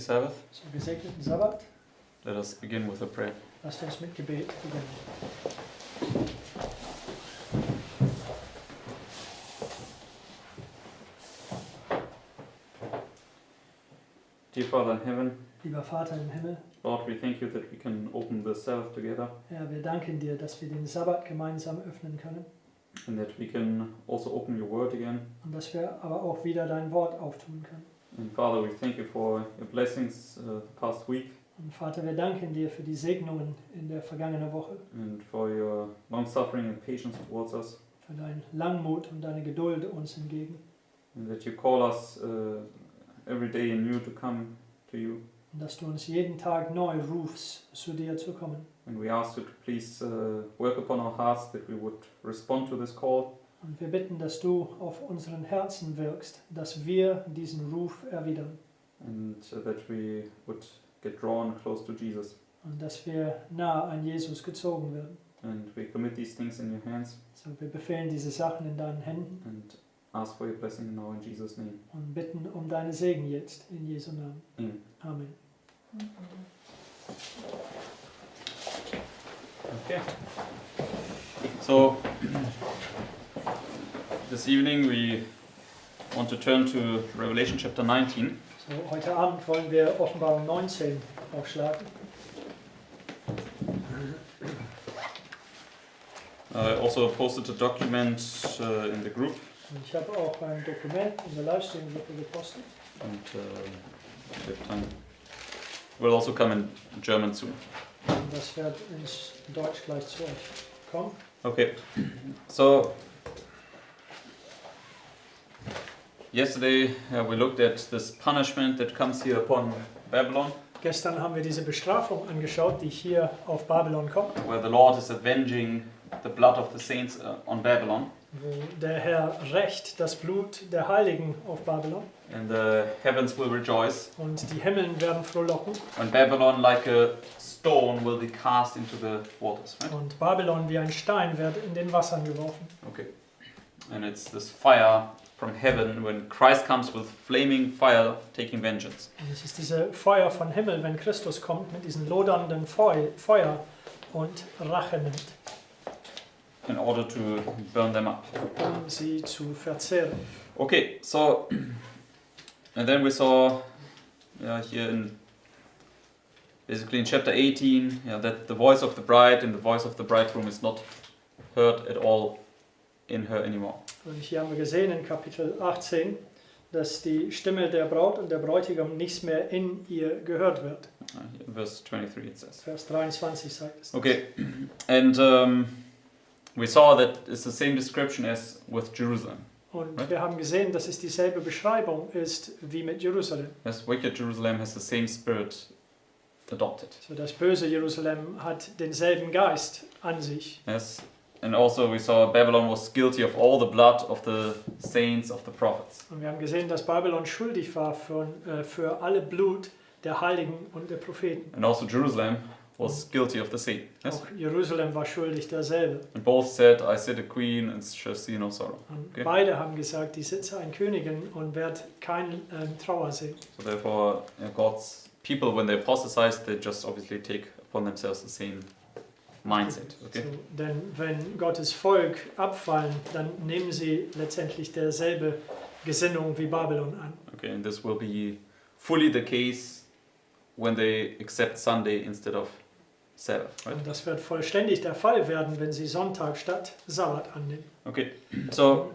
Sabbath. So gesegneten Sabbat. Let us begin with a prayer. Lasst uns mit Gebet beginnen. Dear Father in heaven, Lieber Vater im Himmel, Lord, we thank you that we can open the Sabbath together Herr, wir danken dir, dass wir den Sabbat gemeinsam öffnen können and that we can also open your word again. und dass wir aber auch wieder dein Wort auftun können. And Father, we thank you for your blessings the past week Und Vater, wir danken dir für die Segnungen in der vergangenen Woche, and for your long suffering and patience towards us, für deinen Langmut und deine Geduld uns entgegen. and that you call us every day anew to come to you. Und dass du uns jeden Tag neu rufst, zu dir zu kommen. And we ask you to please work upon our hearts that we would respond to this call. Und wir bitten, dass du auf unseren Herzen wirkst, dass wir diesen Ruf erwidern. And that we would get drawn close to Jesus. Und dass wir nah an Jesus gezogen werden. And we commit these things in your hands So, wir befehlen diese Sachen in deinen Händen and ask for your blessing now in Jesus' name. und bitten um deine Segen jetzt in Jesu Namen. Amen. Amen. Okay. So, this evening we want to turn to Revelation chapter 19. So, heute Abend wollen wir Offenbarung 19 aufschlagen. I also posted a document in the group, Und ich habe auch ein Dokument in der Livestream-Gruppe gepostet. and if time will also come in German soon. Und das wird ins Deutsch gleich zu euch kommen. Okay, so yesterday we looked at this punishment that comes here upon Babylon, Gestern haben wir diese Bestrafung angeschaut, die hier auf Babylon kommt, where the Lord is avenging the blood of the saints on Babylon, wo der Herr rächt das Blut der Heiligen auf Babylon and the heavens will rejoice, und die Himmeln werden frohlocken when Babylon like a stone will be cast into the waters, right? und Babylon wie ein Stein wird in den Wassern geworfen. Okay, and it's this fire from heaven when Christ comes with flaming fire taking vengeance. Und es ist diese Feuer von Himmel, wenn Christus kommt mit diesen lodernden Feuer und Rache nimmt, In order to burn them up. um sie zu verzehren. Okay, so, and then we saw here basically in chapter 18 that the voice of the bride and the voice of the bridegroom is not heard at all in her anymore. Und hier haben wir gesehen in Kapitel 18, dass die Stimme der Braut und der Bräutigam nichts mehr in ihr gehört wird. Here, verse 23 it says. Vers 23 sagt es. Okay, and we saw that it's the same description as with Jerusalem. Und wir haben gesehen, dass es dieselbe Beschreibung ist wie mit Jerusalem. As wicked Jerusalem has the same spirit adopted. So das böse Jerusalem hat denselben Geist an sich. Yes, and also we saw Babylon was guilty of all the blood of the saints, of the prophets. Und wir haben gesehen, dass Babylon schuldig war für alle Blut der Heiligen und der Propheten. And also Jerusalem was guilty of the same. Yes? Auch Jerusalem war schuldig derselbe. And both said, I sit a queen and shall see no sorrow. Und Okay. beide haben gesagt, ich sitze eine Königin und werde keine Trauer sehen. So therefore, God's people, when they apostatize, they just obviously take upon themselves the same mindset. Okay. So, denn wenn Gottes Volk abfallen, dann nehmen sie letztendlich derselbe Gesinnung wie Babylon an. Okay, and this will be fully the case when they accept Sunday instead of Sabbath, right? Und das wird vollständig der Fall werden, wenn sie Sonntag statt Sabbat annehmen. Okay, so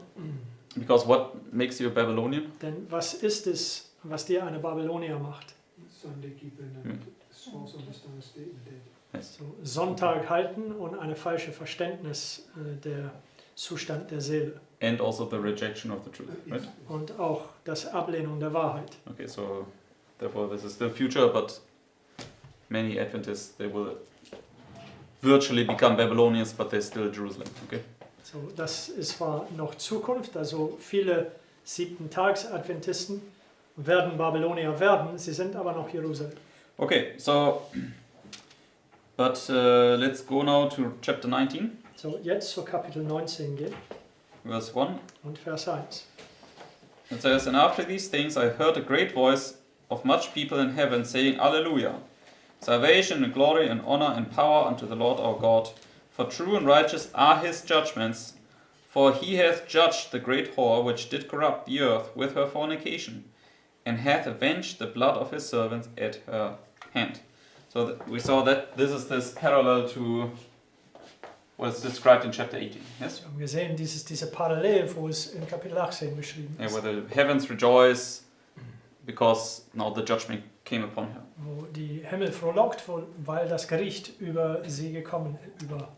because what makes you a Babylonian? Denn was ist es, was dir eine Babylonier macht? Sunday keeping and false understanding statement. Yes. So, Sonntag halten und eine falsche Verständnis der Zustand der Seele. And also the rejection of the truth, right? Und auch das Ablehnung der Wahrheit. Okay, so therefore this is still future, but many Adventists, they will virtually become Babylonians, but they're still Jerusalem. Okay. So, das ist zwar noch Zukunft, also viele Siebten-Tags-Adventisten werden Babylonier werden, sie sind aber noch Jerusalem. Okay, so but let's go now to chapter 19, So, jetzt zu Kapitel 19 gehen verse 1. und Vers 1. It says, and after these things I heard a great voice of much people in heaven, saying, Alleluia! Salvation and glory and honor and power unto the Lord our God. For true and righteous are his judgments. For he hath judged the great whore which did corrupt the earth with her fornication, and hath avenged the blood of his servants at her hand. So we saw that this is this parallel to what is described in chapter 18. Yes? Wir haben gesehen, diese Parallel, wo es in Kapitel 18 beschrieben Yeah, ist, where the heavens rejoice because now the judgment came upon her. wo die Himmel frohlockt, weil das Gericht über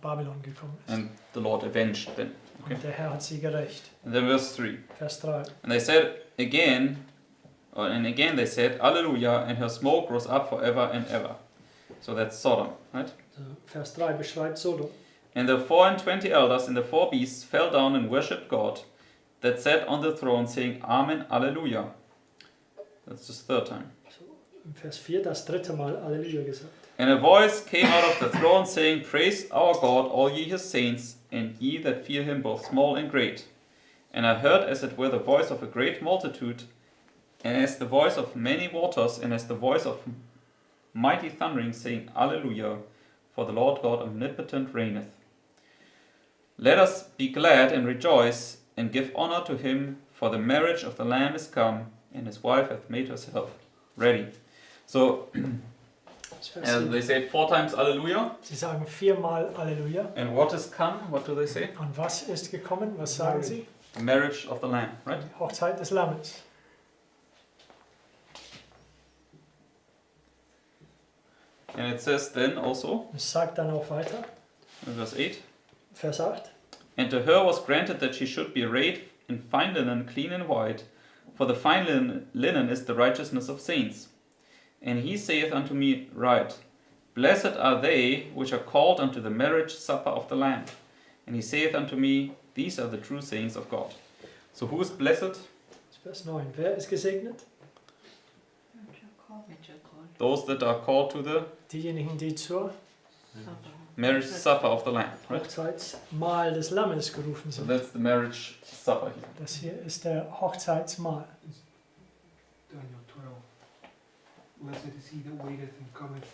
Babylon gekommen ist. And the Lord avenged them. Okay. Und der Herr hat sie gerecht. And then verse 3. Vers 3. And they said again, and again they said, Alleluia, and her smoke rose up forever and ever. So that's Sodom, right? So, Vers 3 beschreibt Sodom. And the 24 elders and the 4 beasts fell down and worshipped God that sat on the throne, saying, Amen, Alleluia. That's the third time. So, im Vers 4 das dritte Mal Halleluja gesagt. And a voice came out of the throne, saying, Praise our God, all ye his saints, and ye that fear him, both small and great. And I heard as it were the voice of a great multitude, and as the voice of many waters, and as the voice of mighty thundering, saying, Alleluia, for the Lord God omnipotent reigneth. Let us be glad and rejoice, and give honor to him, for the marriage of the Lamb is come, and his wife hath made herself ready. So, they say 4 times Alleluia. Sie sagen 4-mal Halleluja. And what is come? What do they say? Und was ist gekommen? Was sagen sie? The marriage of the Lamb, right? Die Hochzeit des Lammes. And it says then also, Es sagt dann auch weiter, in verse 8, Vers 8. And to her was granted that she should be arrayed in fine linen, clean and white, for the fine linen is the righteousness of saints. And he saith unto me, Right, blessed are they which are called unto the marriage supper of the Lamb. And he saith unto me, These are the true sayings of God. So who is blessed? Vers 9. Wer ist gesegnet? Those that are called to the Diejenigen, die zur marriage supper of the Lamb, right? Hochzeitsmahl des Lammes gerufen So sind. that's the marriage supper here. Das hier ist der Hochzeitsmahl. Daniel 12. Blessed is he that waiteth and cometh.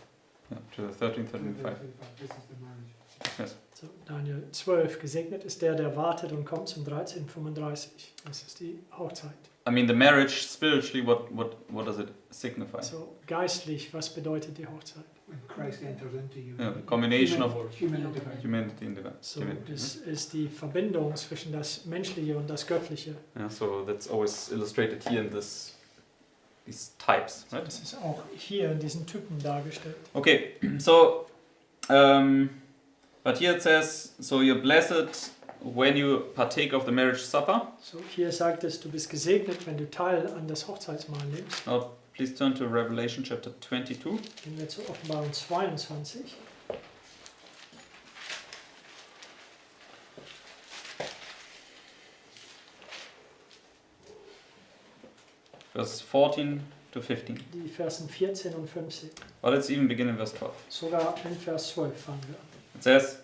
Yeah, to the 13, 35. This is the marriage. So, Daniel 12. Gesegnet ist der wartet und kommt zum 1335. Das ist die Hochzeit. I mean, the marriage spiritually, what does it signify? So, geistlich, was bedeutet die Hochzeit? When Christ enters into you. Yeah, the combination of human and divine. humanity and divine. So, es ist die Verbindung zwischen das Menschliche und das Göttliche. Yeah, so that's always illustrated here in these types, right? Das ist auch hier in diesen Typen dargestellt. Okay, so, but here it says, so you're blessed when you partake of the marriage supper. So, hier sagt es, du bist gesegnet, wenn du Teil an das Hochzeitsmahl nimmst. Now, please turn to Revelation chapter 22. Gehen wir zur Offenbarung 22. Verse 14 to 15. Die Versen 14 und 15. But let's even begin in verse 12. Sogar in Vers 12 fangen wir an. It says,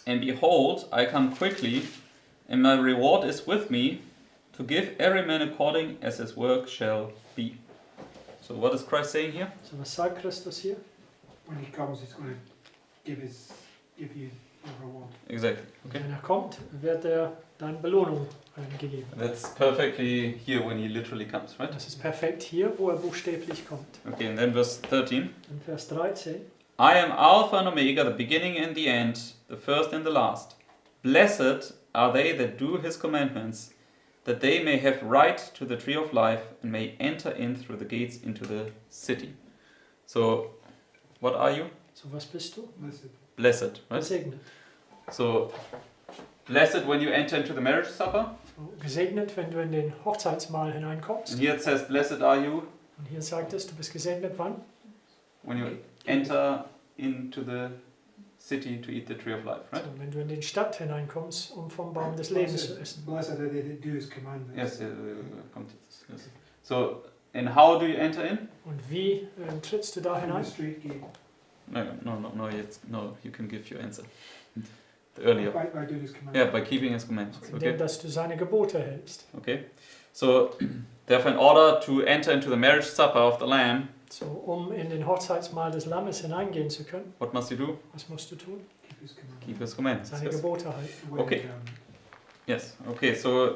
And behold, I come quickly, and my reward is with me, to give every man according as his work shall be. So what is Christ saying here? So, was sagt Christus hier? When he comes, he's going to give you your reward. Exactly. Okay. Wenn er kommt, wird er dann Belohnung gegeben. That's perfectly here when he literally comes, right? Das ist perfekt hier, wo er buchstäblich kommt. Okay, and then verse 13. In Vers 13. I am Alpha and Omega, the beginning and the end, the first and the last. Blessed are they that do his commandments, that they may have right to the tree of life and may enter in through the gates into the city. So, what are you? So, was bist du? Blessed. Blessed, right? Gesegnet. So, blessed when you enter into the marriage supper. So, gesegnet, wenn du in den Hochzeitsmahl hineinkommst. And here it says, blessed are you Und hier sagt es, du bist gesegnet wann? when you enter into the city to eat the tree of life, right? So, wenn du in die Stadt hineinkommst, um vom Baum des Lebens zu essen. Blessed are they that do his commandments. Yes, come to this. Yes. So, and how do you enter in? Und wie trittst du da Through the hinein? straight gate. No, you can give your answer. Earlier. By doing his Yeah, commandments. by keeping his commandments. Indem, Okay. dass du seine Gebote hältst. Okay. So, Therefore, in order to enter into the marriage supper of the Lamb, So, um in den Hochzeitsmahl des Lammes hineingehen zu können, what must you do? was musst du tun? Keep his commandments. Keep His commandments. Seine Yes. Gebote halten. Wear Okay. the garment. Yes. Okay. So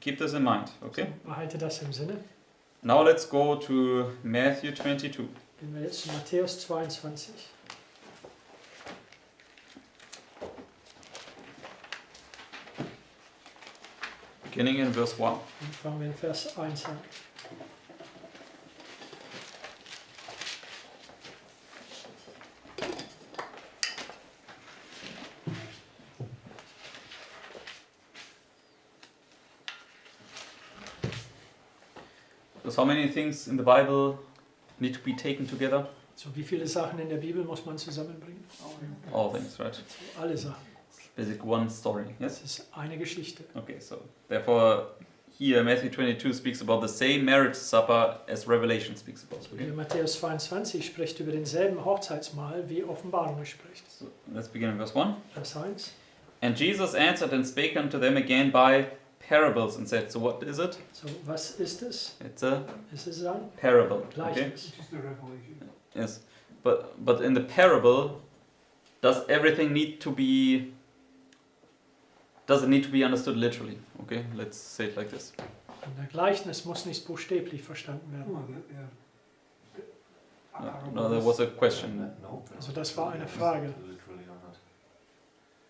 keep this in mind. Okay. Behalte das im Sinne. Now let's go to Matthew 22. Gehen wir jetzt zu Matthäus 22. Beginning in verse 1. Und fangen wir in Vers 1 an. So many things in the Bible need to be taken together? So, wie viele Sachen in der Bibel muss man zusammenbringen? All things, right? So, alle Sachen. Basic one story. Yes. Das ist eine Geschichte. Okay, so therefore here Matthew 22 speaks about the same marriage supper as Revelation speaks about. Okay? Hier Matthäus 22 spricht über denselben Hochzeitsmahl, wie Offenbarung spricht. So let's begin in verse 1. Vers 1. And Jesus answered and spake unto them again by parables and said, so what is it? So, was ist es? It's a Es ist ein parable. Okay? Gleichnis. Which is the Revelation. Yes. But in the parable, does everything need to be understood literally? Okay, let's say it like this. Und der Gleichnis muss nicht buchstäblich verstanden werden. No, No, there was a question. Also das war eine Frage.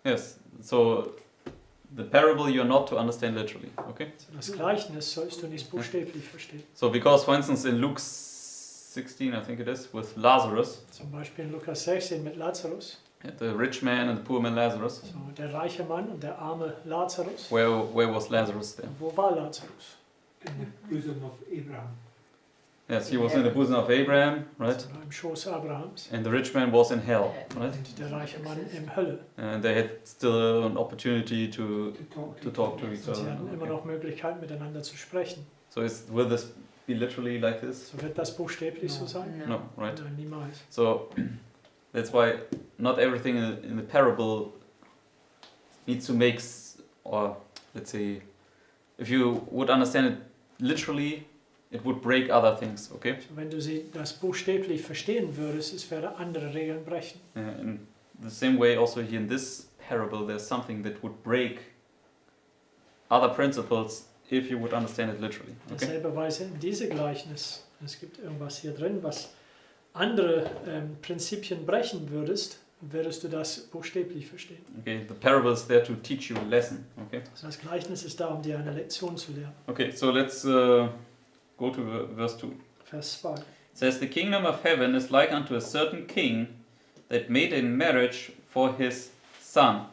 Yes. So the parable you're not to understand literally. Okay. Also das Gleichnis sollst du nicht buchstäblich verstehen. So because for instance in Luke 16, I think it is, with Lazarus, Zum Beispiel in Lukas 16 mit Lazarus. the rich man and the poor man Lazarus. So, der reiche Mann und der arme Lazarus. Where was Lazarus there? Wo war Lazarus? in the bosom of Abraham. Yes, he was in the bosom of Abraham, right? Also im Schoß Abrahams. And the rich man was in hell, right? Und der reiche Mann im Hölle. And they had still an opportunity to To talk to each Und sie other. hatten immer Okay. noch Möglichkeit miteinander zu sprechen. So will this be literally like this? So wird das buchstäblich so sein? No, right? Nein, niemals. So that's why not everything in the parable needs to make, or let's say, if you would understand it literally, it would break other things, okay? So, wenn du das buchstäblich verstehen würdest, es werde andere Regeln brechen. In the same way, also here in this parable, there's something that would break other principles if you would understand it literally, okay? Derselbe Weise in diesem Gleichnis. Es gibt irgendwas hier drin, was andere Prinzipien brechen würdest du das buchstäblich verstehen. Okay, the parable is there to teach you a lesson, okay? Also das Gleichnis ist da, um dir eine Lektion zu lernen. Okay, so let's go to verse 2. Vers 2. It says, the kingdom of heaven is like unto a certain king that made a marriage for his son,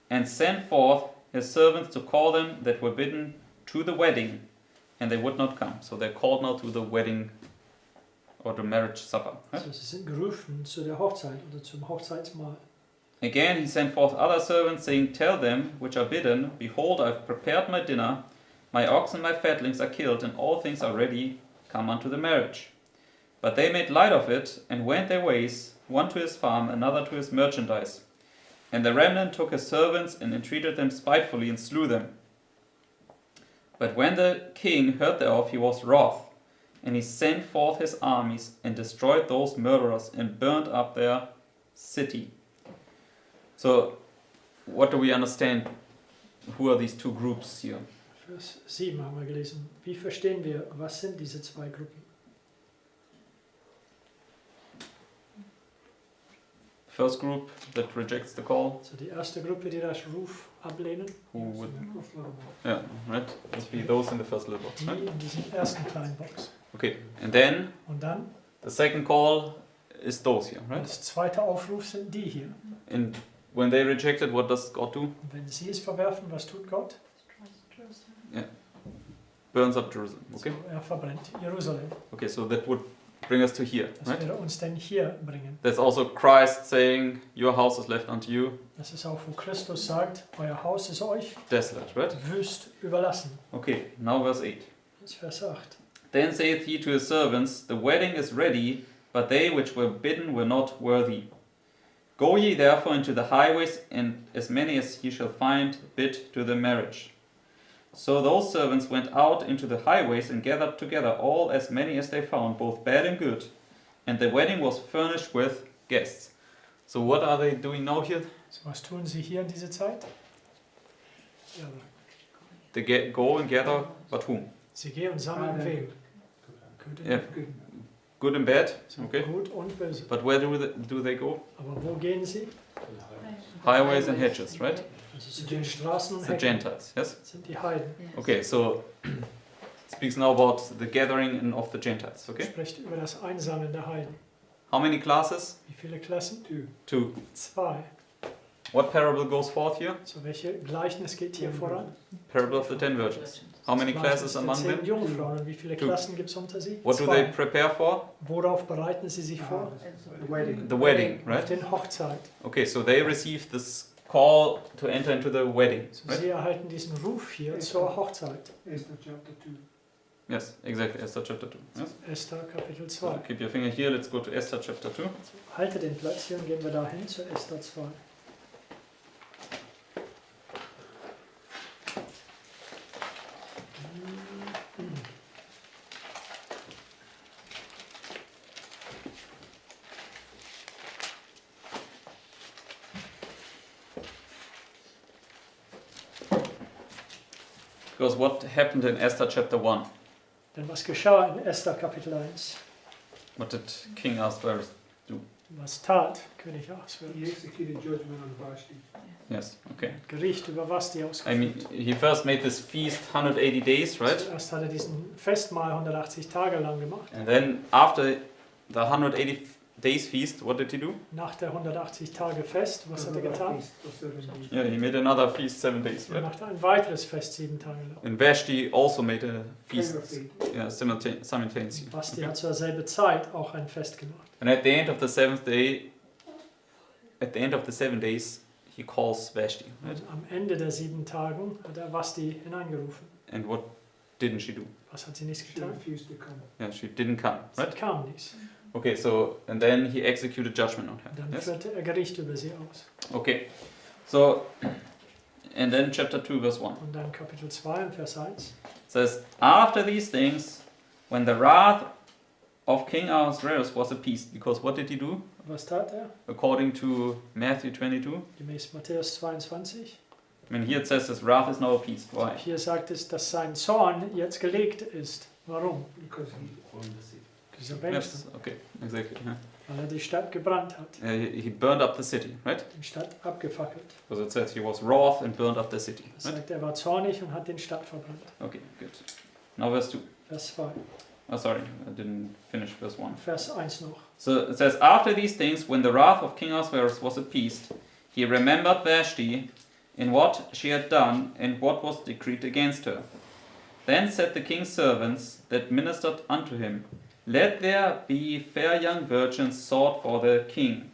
and sent forth his servants to call them that were bidden to the wedding, and they would not come. So they're called now to the wedding or the marriage supper. Right? Also sie sind gerufen zu der Hochzeit oder zum Hochzeitsmahl. Again he sent forth other servants, saying, tell them which are bidden, behold, I have prepared my dinner, my ox and my fatlings are killed, and all things are ready, come unto the marriage. But they made light of it, and went their ways, one to his farm, another to his merchandise. And the remnant took his servants, and entreated them spitefully, and slew them. But when the king heard thereof, he was wroth, and he sent forth his armies, and destroyed those murderers, and burnt up their city. So, what do we understand? Who are these two groups here? Vers 7 haben wir gelesen. Wie verstehen wir, was sind diese zwei Gruppen? First group that rejects the call. Also die erste Gruppe, die das Ruf ablehnen, Who would, First little box. yeah, right? Must be those in the first little box, die right? in diesem ersten kleinen Box. Okay, and then Und dann, the second call is those here, right? das zweite Aufruf sind die hier. And when they reject it, what does God do? Und wenn sie es verwerfen, was tut Gott? Burns up Jerusalem. Okay. So, er verbrennt Jerusalem. Okay, so that would bring us to here, Das right? würde uns denn hier bringen. That's also Christ saying, "Your house is left unto you Das ist auch, wo Christus sagt, euer Haus ist euch desolate," right? wüst überlassen. Okay, now verse 8. Das ist Vers 8. Then saith he to his servants, the wedding is ready, but they which were bidden were not worthy. Go ye therefore into the highways, and as many as ye shall find, bid to the marriage. So those servants went out into the highways and gathered together all as many as they found, both bad and good. And the wedding was furnished with guests. So what are they doing now here? So, was tun sie hier in dieser Zeit? Ja, They go and gather, but whom? sie gehen und sammeln wen? Gut Yeah. Good and bad, So, okay. gut und böse. But where do they go? Aber wo gehen sie? Highways and hedges, right? Also zu den Straßen und The Hecken Gentiles, yes? sind die Heiden. Okay, so speaks now about the gathering of the Gentiles, okay? Spricht über das Einsammeln der Heiden. How many classes? Wie viele Klassen? 2. 2. What parable goes forth here? So, welche Gleichnis geht hier voran? Parable of the 10 virgins. How many classes among 10 them? Jungfrauen. Und wie viele 2. Klassen gibt es unter sie? What do 2. they prepare for? Worauf bereiten sie sich vor? The wedding. The wedding, Auf right? den Hochzeit. Okay, so they receive this call to enter into the wedding, So, right? sie erhalten diesen Ruf hier zur Hochzeit. Esther chapter 2. Yes, exactly, Esther chapter 2. Yes? Esther Kapitel So 2. keep your finger here, let's go to Esther chapter 2. Halte den Platz hier und gehen wir dahin zu Esther 2. Because what happened in Esther chapter 1? Denn was geschah in Esther Kapitel 1? What did King Ahasuerus? Was tat König He Ahasuerus? executed judgment on Vashti. Yes, okay. Gericht über Vashti I ausgeführt. mean, he first made this feast 180 days, right? Zuerst hat er diesen Festmahl 180 Tage lang gemacht. And then after the 180 days feast, what did he do? Nach der 180 Tage Fest, was hat er getan? Feast for 7 days. Yeah, he made another feast 7 days, Er right? machte ein weiteres Fest 7 Tage lang. And Vashti also made a feast, Feast. yeah, simultaneously. Vashti Okay. hat zur selben Zeit auch ein Fest gemacht. And at the end of the 7th day, at the end of the 7 days, he calls Vashti, right? Und am Ende der 7 Tagen hat er Vashti hineingerufen. And what didn't she do? Was hat sie nicht She getan? refused to come. Yeah, she didn't come, Sie right? kam nicht. Okay, so, and then he executed judgment on her. Dann Yes? führte er Gericht über sie aus. Okay, so, and then chapter 2, verse 1 Und dann Kapitel 2 und Vers 1. says, After these things, when the wrath of King Ahasuerus was appeased, because what did he do? Was tat er? According to Matthew 22, Gemäß Matthäus 22. I mean, here it says his wrath is now appeased. Why? Hier sagt es, dass sein Zorn jetzt gelegt ist. Warum? Because he Dieser Yes, Mensch, okay, exactly. Yeah. weil er die Stadt gebrannt hat. He burned up the city, right? Die Stadt abgefackelt. Because it says he was wroth and burned up the city, Es right? sagt, er war zornig und hat den Stadt verbrannt. Okay, good. Now verse 2. Vers 2. Oh, sorry, I didn't finish verse 1. Vers 1 noch. So it says, After these things, when the wrath of King Ahasuerus was appeased, he remembered Vashti in what she had done and what was decreed against her. Then said the king's servants that ministered unto him, Let there be fair young virgins sought for the king.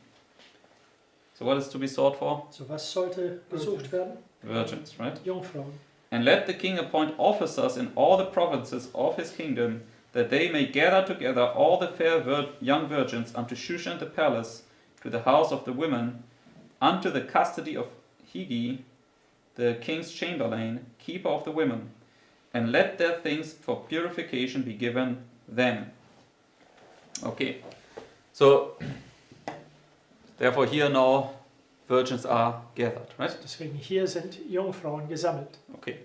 So what is to be sought for? So, was sollte gesucht werden? Virgins, right? Jungfrauen. And let the king appoint officers in all the provinces of his kingdom, that they may gather together all the fair young virgins unto Shushan the palace, to the house of the women, unto the custody of Higi, the king's chamberlain, keeper of the women, and let their things for purification be given them. Okay, so therefore here now virgins are gathered, right? Deswegen hier sind Jungfrauen gesammelt. Okay,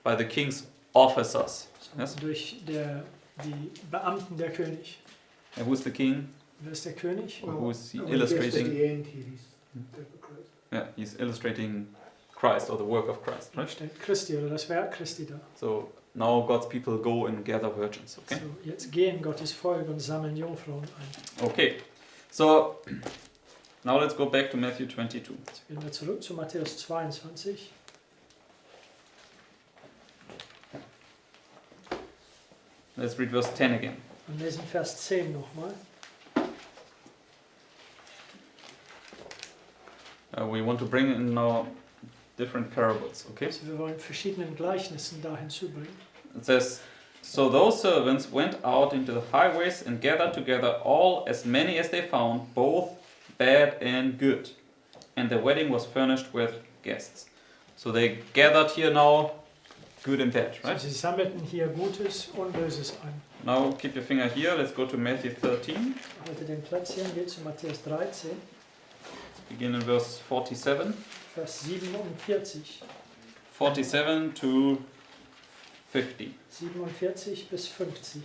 by the king's officers. So, Yes. durch die Beamten der König. And who's the king? Wer ist der König? Or who's he when he gets to illustrating? the end here, he's type of Christ. Yeah, he's illustrating Christ or the work of Christ, Da right? steht Christi oder das Werk Christi da. So now God's people go and gather virgins, okay? So, jetzt gehen Gottes Volk und sammeln Jungfrauen ein. Okay, so now let's go back to Matthew 22. Jetzt gehen wir zurück zu Matthäus 22. Let's read verse 10 again. Und lesen Vers 10 nochmal. We want to bring in now different parables, okay? Also wir wollen verschiedenen Gleichnissen da hinzubringen. It says, So those servants went out into the highways and gathered together all as many as they found, both bad and good. And the wedding was furnished with guests. So they gathered here now good and bad, So, right? sie sammelten hier Gutes und Böses ein. Now keep your finger here. Let's go to Matthew 13. Halte den Platz hier und geht zu Matthäus 13, Let's begin in verse 47. Vers 47. 47 to 50. 47 bis 50.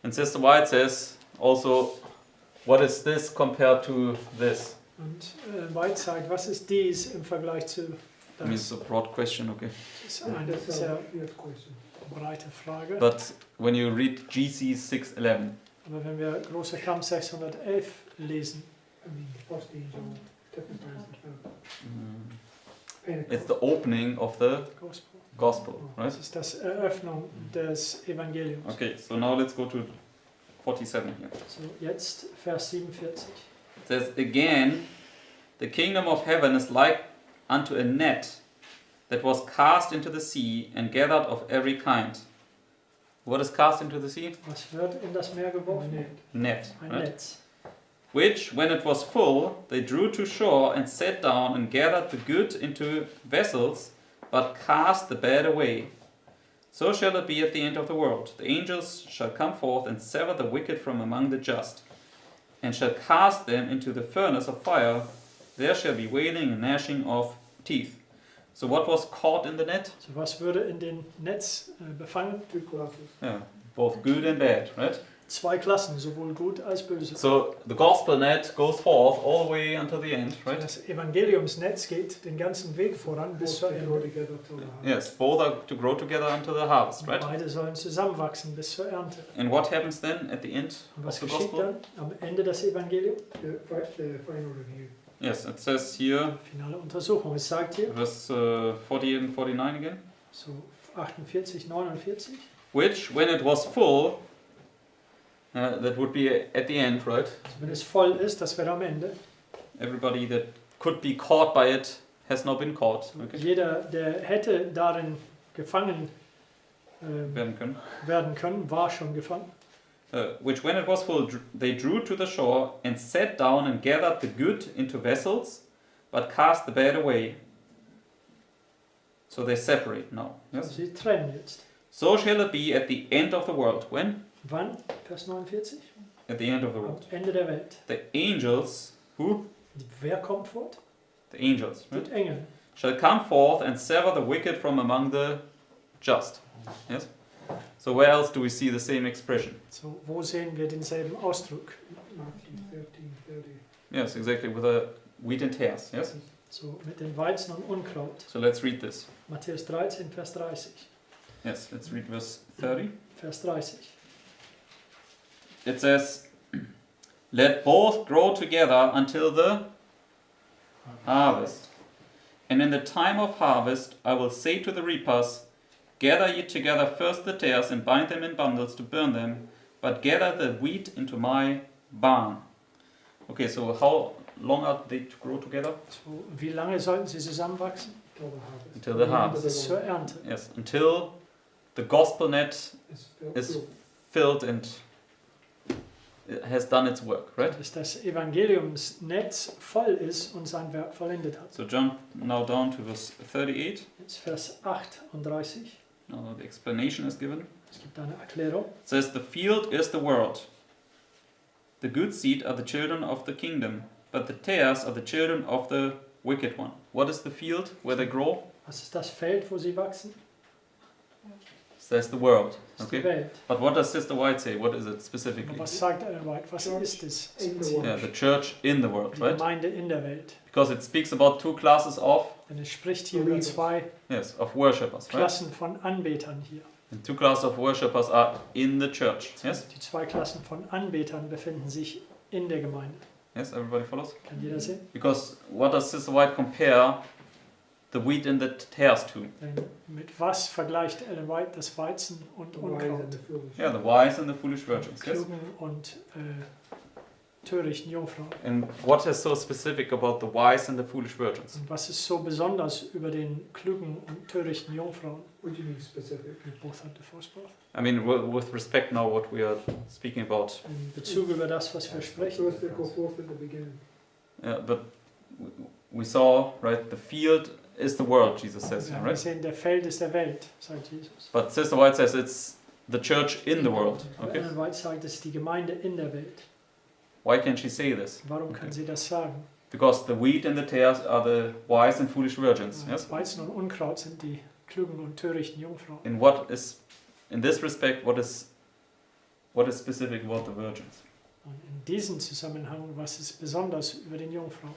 And Sister White says also, what is this compared to this? Und White sagt, was ist dies im Vergleich zu I mean, it's das? a broad question, okay. Das ist eine That's sehr a weird question. breite Frage. But when you read GC 6:11, Aber wenn wir großer Kampf 611 lesen, I mean, the first angel typifies the it's Pentecost. the opening of the Gospel, gospel, right? das ist das Eröffnung des Evangeliums. Okay, so now let's go to 47 here. So, jetzt Vers 47. It says, again, the kingdom of heaven is like unto a net that was cast into the sea and gathered of every kind. What is cast into the sea? Was wird in das Meer geworfen? Net. Ein Right? Netz. Which, when it was full, they drew to shore and sat down and gathered the good into vessels, but cast the bad away. So shall it be at the end of the world. The angels shall come forth and sever the wicked from among the just, and shall cast them into the furnace of fire. There shall be wailing and gnashing of teeth. So what was caught in the net? So, was würde in den Netz befangen? Two classes. Yeah, both good and bad, right? Zwei Klassen, sowohl gut als böse. So the gospel net goes forth all the way until the end, right? Das Evangeliumsnetz geht den ganzen Weg voran bis Both zur they grow Ernte. together till the harvest. Yes, both are to grow together until the harvest, right? Beide sollen zusammenwachsen bis zur Ernte. And what happens then at the end Und of was the geschieht gospel? dann am Ende des Evangeliums? The final review. Yes, it says here, Finale Untersuchung. Es sagt hier, verse 48 and 49 again, so 48, 49, which when it was full, that would be at the end, right? also wenn es voll ist, das wäre am Ende. Everybody that could be caught by it has now been caught. Okay. Jeder, der hätte darin gefangen Werden können. werden können, war schon gefangen. Which when it was full, they drew to the shore and sat down and gathered the good into vessels, but cast the bad away. So they separate now. Also Yes. sie trennen jetzt. So shall it be at the end of the world. When? Wann? Vers 49? At the end of the Am world. Ende der Welt. The angels, who? Wer kommt fort? The angels, right? Die Engel. Shall come forth and sever the wicked from among the just. Yes? So where else do we see the same expression? So, wo sehen wir denselben Ausdruck? Matthew 13:30. Yes, exactly, with the wheat and tares. Yes? So mit den Weizen und Unkraut. So let's read this. Matthäus 13, Vers 30. Yes, let's read verse 30. Vers 30. It says, let both grow together until the harvest. And in the time of harvest I will say to the reapers, gather ye together first the tares and bind them in bundles to burn them, but gather the wheat into my barn. Okay, so how long are they to grow together? So, wie lange sollten sie zusammenwachsen? Till the harvest. Until the harvest. Bis zur Ernte. Yes, until the gospel net It's is filled and it has done its work, right? Bis das Evangeliumsnetz voll ist und sein Werk vollendet hat. So jump now down to verse 38. Jetzt Vers 38. Now the explanation is given. Es gibt eine Erklärung. It says, the field is the world. The good seed are the children of the kingdom, but the tares are the children of the wicked one. What is the field where they grow? Was ist das Feld, wo sie wachsen? That's the world. Das ist die Okay. Welt. But what does Sister White say? What is it Aber specifically? was sagt Ellen White? Was ist es? in the world. Yeah, the church in the world, Die right? Gemeinde in der Welt. Because it speaks about two classes of, Denn es spricht hier über zwei yes, of worshippers, right? Klassen von Anbetern hier. And two classes of worshippers are in the church. Yes? Die zwei Klassen von Anbetern befinden sich in der Gemeinde. Yes, everybody follows? Kann jeder sehen? Because what does Sister White compare the wheat and the tares to? Denn mit was vergleicht Ellen White das Weizen und The wise Unkraut? and the foolish. Yeah, the wise and the foolish virgins. Yes? Klugen und törichten Jungfrauen. And what is so specific about the wise and the foolish virgins? Und was ist so besonders über den klugen und törichten Jungfrauen? What do you mean specific? Both have the first part. I mean, with respect now what we are speaking about. In Bezug über das, was wir sprechen. Those that go forth at the beginning. But we saw, right, the field is the world, Jesus says, Wir haben right? gesehen, der Feld ist der Welt, sagt Jesus. But Sister White says it's the church in the world. Aber Okay? Ellen White sagt, es ist die Gemeinde in der Welt. Why can't she say this? Warum kann sie das sagen? Because the wheat and the tares are the wise and foolish virgins. Yes. Weizen und Unkraut sind die klugen und törichten Jungfrauen. In this respect, what is specific about the virgins? Und in diesem Zusammenhang, was ist besonders über den Jungfrauen?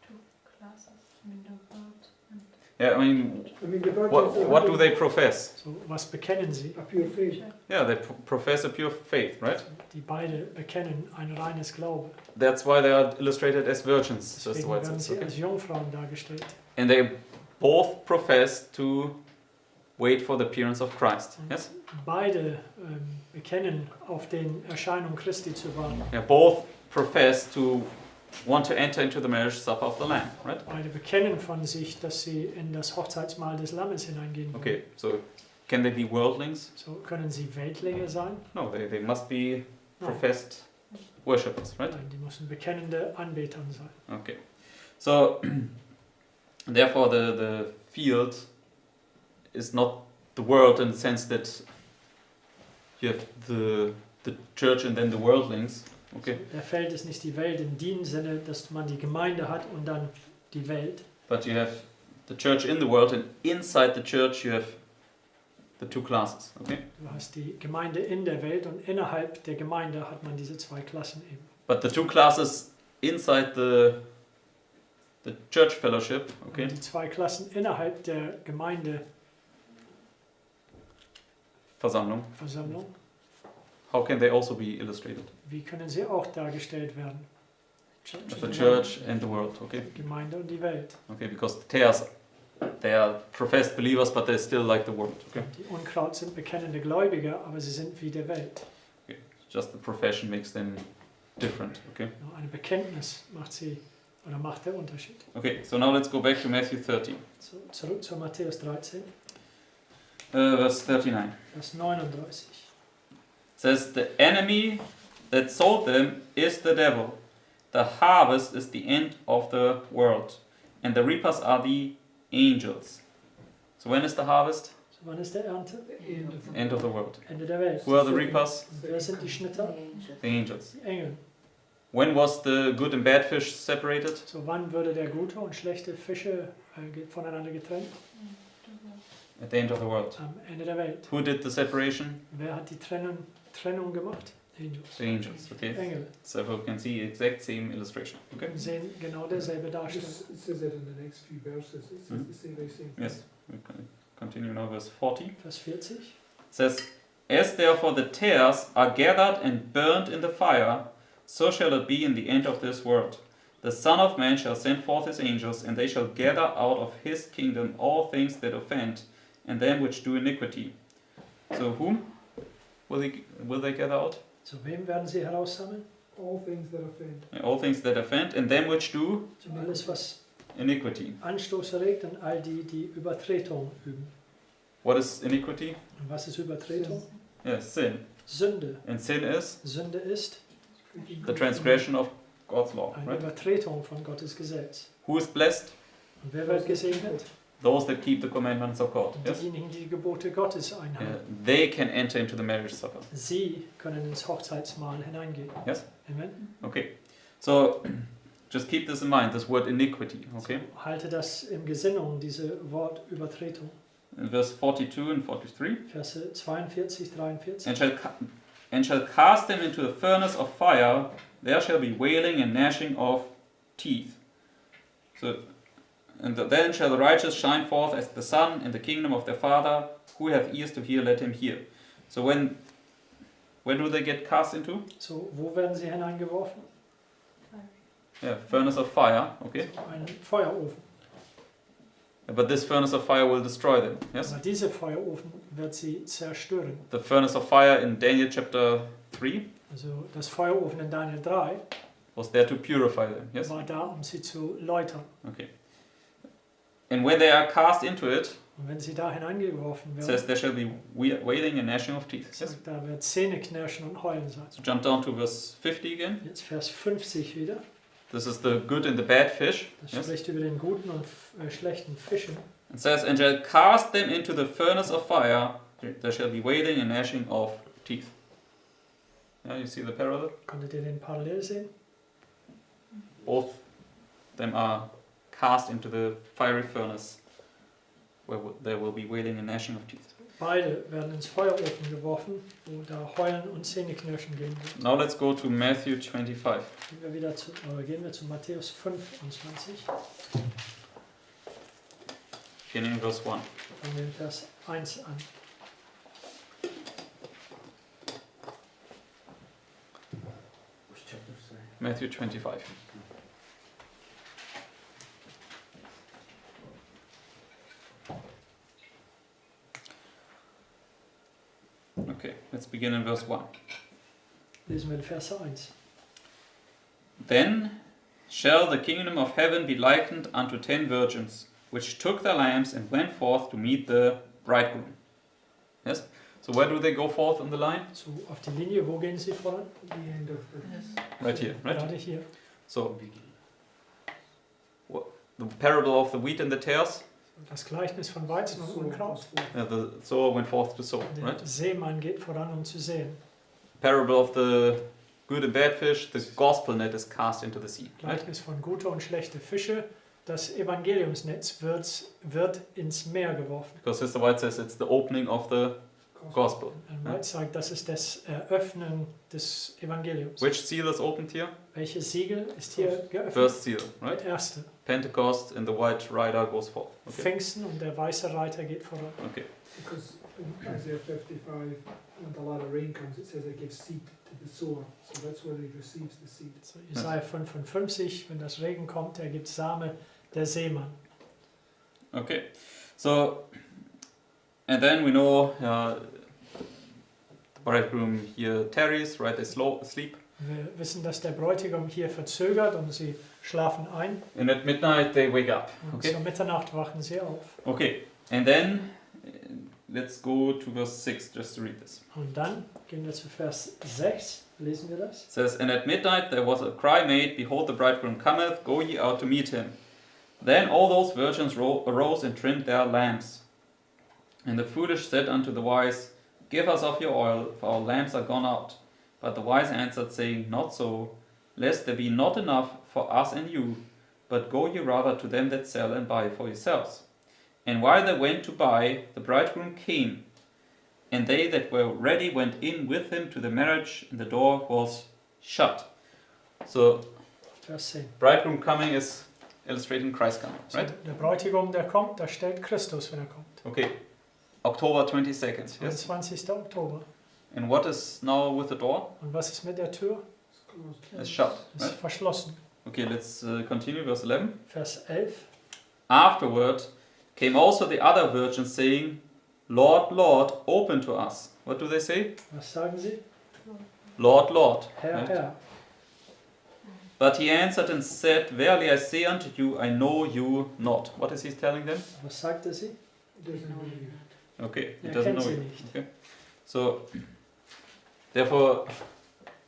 Two classes, I mean the word and Yeah, I mean, I mean, the virgins what do they profess? So, was bekennen sie? a pure faith. Yeah, they profess a pure faith, right? Die beide bekennen ein reines Glaube. That's why they are illustrated as virgins, Sister Deswegen White werden says. sie Okay? als Jungfrauen dargestellt. And they both profess to wait for the appearance of Christ. Yes? Beide bekennen, auf den Erscheinung Christi zu warten. Yeah, both profess to want to enter into the marriage supper of the Lamb, right? Beide bekennen von sich, dass sie in das Hochzeitsmahl des Lammes hineingehen wollen. Okay, so can they be worldlings? So können sie Weltlinge sein? No, they must be Nein. professed worshippers, right? Nein, die müssen bekennende Anbeter sein. Okay. So, therefore, the field is not the world in the sense that you have the church and then the worldlings. Okay. Der Feld ist nicht die Welt in dem Sinne, dass man die Gemeinde hat und dann die Welt. But you have the church in the world, and inside the church you have the two classes. Okay. Du hast die Gemeinde in der Welt und innerhalb der Gemeinde hat man diese zwei Klassen eben. But the two classes inside the church fellowship, okay, Und die zwei Klassen innerhalb der Gemeindeversammlung, Versammlung, how can they also be illustrated? wie können sie auch dargestellt werden? The church and the world, okay? Die Gemeinde und die Welt. Okay, because the tares, they are professed believers, but they're still like the world, okay? Die Unkraut sind bekennende Gläubige, aber sie sind wie der Welt. Just the profession makes them different, okay? Nur ein Bekenntnis macht sie oder macht der Unterschied. Okay, so now let's go back to Matthew 13, So, zurück zu Matthäus 13, verse 39. Vers 39. It says, the enemy that sold them is the devil. The harvest is the end of the world, and the reapers are the angels. So when is the harvest? So, wann ist der Ernte? End of the world. Ende der Welt. Who are the reapers? Und wer sind die Schnitter? The angels. Die Engel. When was the good and bad fish separated? So, wann würde der gute und schlechte Fische voneinander getrennt? At the end of the world. Am Ende der Welt. Who did the separation? Wer hat die Trennung gemacht? Angels. The angels, okay? Engel. So we can see exact same illustration, okay? Wir sehen genau derselbe Darstellung. It says that in the next few verses. It says the same, very same thing. Yes, we can continue now, verse 40. Vers 40. It says, as therefore the tares are gathered and burned in the fire, so shall it be in the end of this world. The Son of Man shall send forth his angels, and they shall gather out of his kingdom all things that offend, and them which do iniquity. So whom will they gather out? Zu wem werden sie heraussammeln? All things that offend. Yeah, all things that offend, and them which do Zu alles, was iniquity. Anstoß erregt und all die, die Übertretung üben. What is iniquity? Und was ist Übertretung? Yes, sin. Sünde. And sin is Sünde ist the transgression of God's law, eine right? Übertretung von Gottes Gesetz. Who is blessed? Und wer wird gesegnet? Those that keep the commandments of God. Yes? Diejenigen, die die Gebote Gottes Yeah, einhalten. they can enter into the marriage supper. Sie können ins Hochzeitsmahl hineingehen. Yes? Amen. Okay. So just keep this in mind, this word iniquity. Okay? So, halte das in Gesinnung, diese Wort Übertretung. In verse 42 and 43. Verse 42, 43. And shall cast them into a furnace of fire, there shall be wailing and gnashing of teeth. So, then shall the righteous shine forth as the sun in the kingdom of their Father. Who have ears to hear, let him hear. So when do they get cast into? So, wo werden sie hineingeworfen? Yeah, furnace of fire. Okay. Ein Feuerofen. But this furnace of fire will destroy them. Yes. Aber dieser Feuerofen wird sie zerstören. The furnace of fire in Daniel chapter 3 Also das Feuerofen in Daniel 3 was there to purify them. Yes. war da, um sie zu läutern. Okay. And when they are cast into it, Und wenn sie da hineingeworfen it werden, says there shall be wailing and gnashing of teeth. Yes. sagt, da wird Zähneknirschen und Heulen sein. So jump down to verse 50 again. Jetzt Vers 50 wieder. This is the good and the bad fish. Das Yes? spricht über den guten und schlechten Fischen. It says, and shall cast them into the furnace of fire. There shall be wailing and gnashing of teeth. Yeah, you see the parallel? Konntet ihr den parallel sehen? Both them are cast into the fiery furnace, where there will be wailing and gnashing of teeth. Beide werden ins Feuerofen geworfen, wo da Heulen und Zähneknirschen geben wird. Now let's go to Matthew 25. Gehen wir zu Matthäus 25, Beginning in verse 1. fangen wir in Vers 1 an. Which chapter, sorry? Matthew 25. Okay, let's begin in verse 1. Lesen wir in Vers 1. Then shall the kingdom of heaven be likened unto 10 virgins, which took their lamps and went forth to meet the bridegroom. Yes? So where do they go forth on the line? So, auf die Linie, wo gehen sie voran? The end of the Right here, right? Gerade hier. So, the parable of the wheat and the tares, Das Gleichnis von Weizen und Unkraut. the sower went forth to sow, Der right? Seemann geht voran, um zu säen. Parable of the good and bad fish, the gospel net is cast into the sea, right? Gleichnis von guter und schlechte Fische. Das Evangeliumsnetz wird ins Meer geworfen. Because Sister White says it's the opening of the gospel. Und White sagt, das ist das Eröffnen des Evangeliums. Which seal is opened here? Welches Siegel ist hier geöffnet? First seal, right? Der erste. Pentecost and the white rider goes forth. Okay. Pfingsten und der weiße Reiter geht voran. Okay. Because in Isaiah 55, when the lot of rain comes, it says it gives seed to the sower. So that's where he receives the seed. So, Jesaja 55, wenn das Regen kommt, er gibt Same der Seemann. Okay. So, and then we know the bridegroom here tarries, right? They sleep. Wir wissen, dass der Bräutigam hier verzögert und sie schlafen ein. And at midnight they wake up. Und Okay. zur Mitternacht wachen sie auf. Okay. And then let's go to verse 6 just to read this. Und dann gehen wir zu Vers 6. Lesen wir das? It says, and at midnight there was a cry made, behold, the bridegroom cometh, go ye out to meet him. Then all those virgins arose and trimmed their lamps. And the foolish said unto the wise, give us of your oil, for our lamps are gone out. But the wise answered, saying, not so, lest there be not enough for us and you, but go ye rather to them that sell and buy for yourselves. And while they went to buy, the bridegroom came, and they that were ready went in with him to the marriage, and the door was shut. So, Vers 10. bridegroom coming is illustrating Christ coming, So, right? der Bräutigam, der kommt, da stellt Christus, wenn er kommt. Okay, October 22nd, yes? 22. Oktober. And what is now with the door? Und was ist mit der Tür? It's closed. It's shut, Ist right? verschlossen. Okay, let's continue, verse 11. Vers 11. Afterward came also the other virgins, saying, Lord, Lord, open to us. What do they say? Was sagen sie? Lord, Lord. Herr, right? Herr. But he answered and said, verily I say unto you, I know you not. What is he telling them? Was sagte sie? It doesn't believe. Okay, he Er doesn't kennt know sie you. nicht. Okay. So, therefore,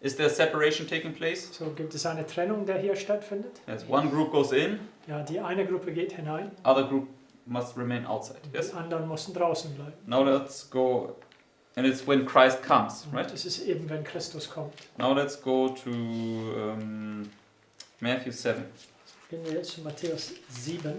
is there separation taking place? So, gibt es eine Trennung, der hier stattfindet? Yes, one group goes in, Ja, die eine Gruppe geht hinein, other group must remain outside. Yes? die anderen mussten draußen bleiben. Now let's go, and it's when Christ comes, Und right? es ist eben, wenn Christus kommt. Now let's go to Matthew 7. Gehen wir jetzt zu Matthäus 7.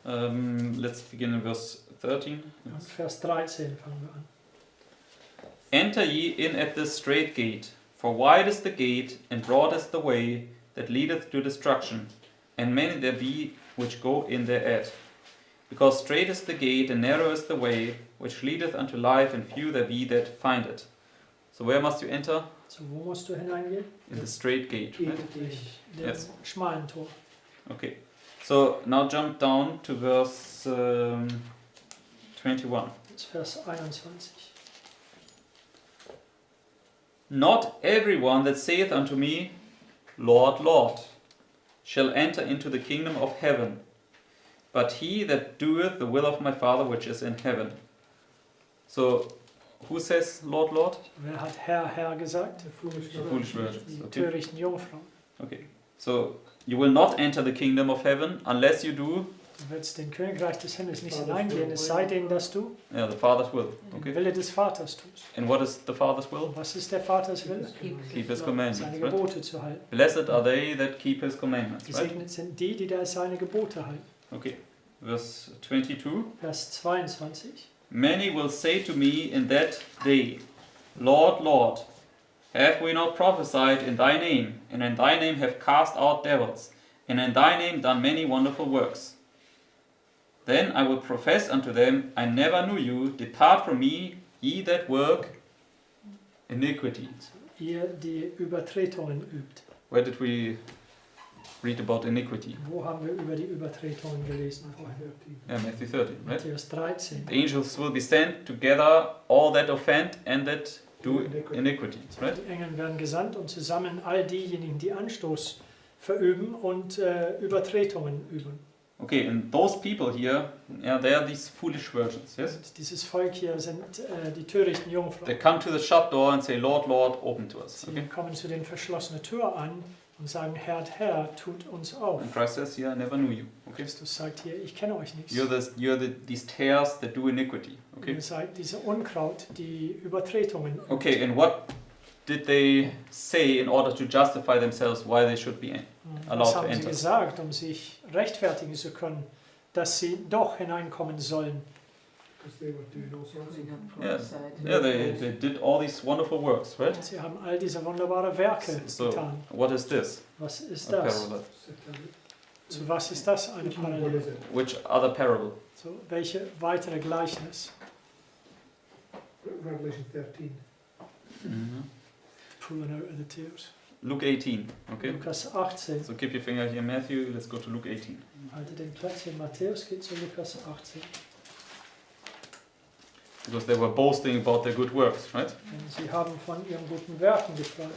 Let's begin in verse 13. Und Vers 13 fangen wir an. Enter ye in at the strait gate, for wide is the gate, and broad is the way that leadeth to destruction, and many there be which go in thereat. Because strait is the gate, and narrow is the way, which leadeth unto life, and few there be that find it. So where must you enter? So, wo musst du hineingehen? In the strait gate, right? Durch den Yes. schmalen Tor. Okay. So now jump down to verse 21. Jetzt Vers 21. Not everyone that saith unto me, Lord, Lord, shall enter into the kingdom of heaven, but he that doeth the will of my Father which is in heaven. So, who says Lord, Lord? Wer hat Herr, Herr gesagt? The foolish The virgin. foolish virgins. Die Okay. törichten Jungfrauen. Okay. So, you will not enter the kingdom of heaven unless you do Du willst den Königreich des Himmels nicht Father's hineingehen, will. es sei denn, dass du the Father's will. den Okay. Wille des Vaters tust. And what is the Father's will? Und was ist der Vaters Wille? Keep His commandments. Seine Right? Gebote zu halten. Blessed are they that keep His commandments. Right? Gesegnet sind die, die da seine Gebote halten. Okay. Verse 22. Vers 22. Many will say to me in that day, Lord, Lord, have we not prophesied in thy name, and in thy name have cast out devils, and in thy name done many wonderful works? Then I will profess unto them, I never knew you, depart from me, ye that work iniquity. Ihr, die Übertretungen übt. Where did we read about iniquity? Wo haben wir über die Übertretungen gelesen? Matthew vorher? 13. Matthew 13, right? Matthäus 13. The angels will be sent to gather all that offend and that do iniquities, right? Die Engel werden gesandt und zusammen all diejenigen, die Anstoß verüben und Übertretungen üben. Okay, and those people here, yeah, they are these foolish virgins, yes? Und dieses Volk hier sind die törichten They Jungfrauen. come to the shut door and say, Lord, Lord, open to us. Sie Okay? kommen zu den verschlossenen Tür an und sagen, Herr, Herr, tut uns auf. And Christ says, yeah, I never knew you. Okay? Christus sagt hier, ich kenne euch nicht. These tares that do iniquity. Okay? Ihr seid diese Unkraut, die Übertretungen übt. Okay, and what did they say in order to justify themselves why they should be allowed Was to haben sie enter? gesagt, um sich rechtfertigen zu können, dass sie doch hineinkommen sollen? Because they were doing all sorts of Yeah, they did all these wonderful works, right? Sie haben all diese wunderbaren Werke So, getan. what is this? Was ist A das? parable. satanic. Zu was ist das eine What is Parallele? it? Which other parable? So, welche weitere Gleichnis? Revelation 13. Pulling out of the tears. Luke 18, okay? Lukas 18. So keep your finger here, Matthew. Let's go to Luke 18. Halte den Platz hier. Matthäus geht zu Lukas 18. Because they were boasting about their good works, right? Denn sie haben von ihren guten Werken gesprochen.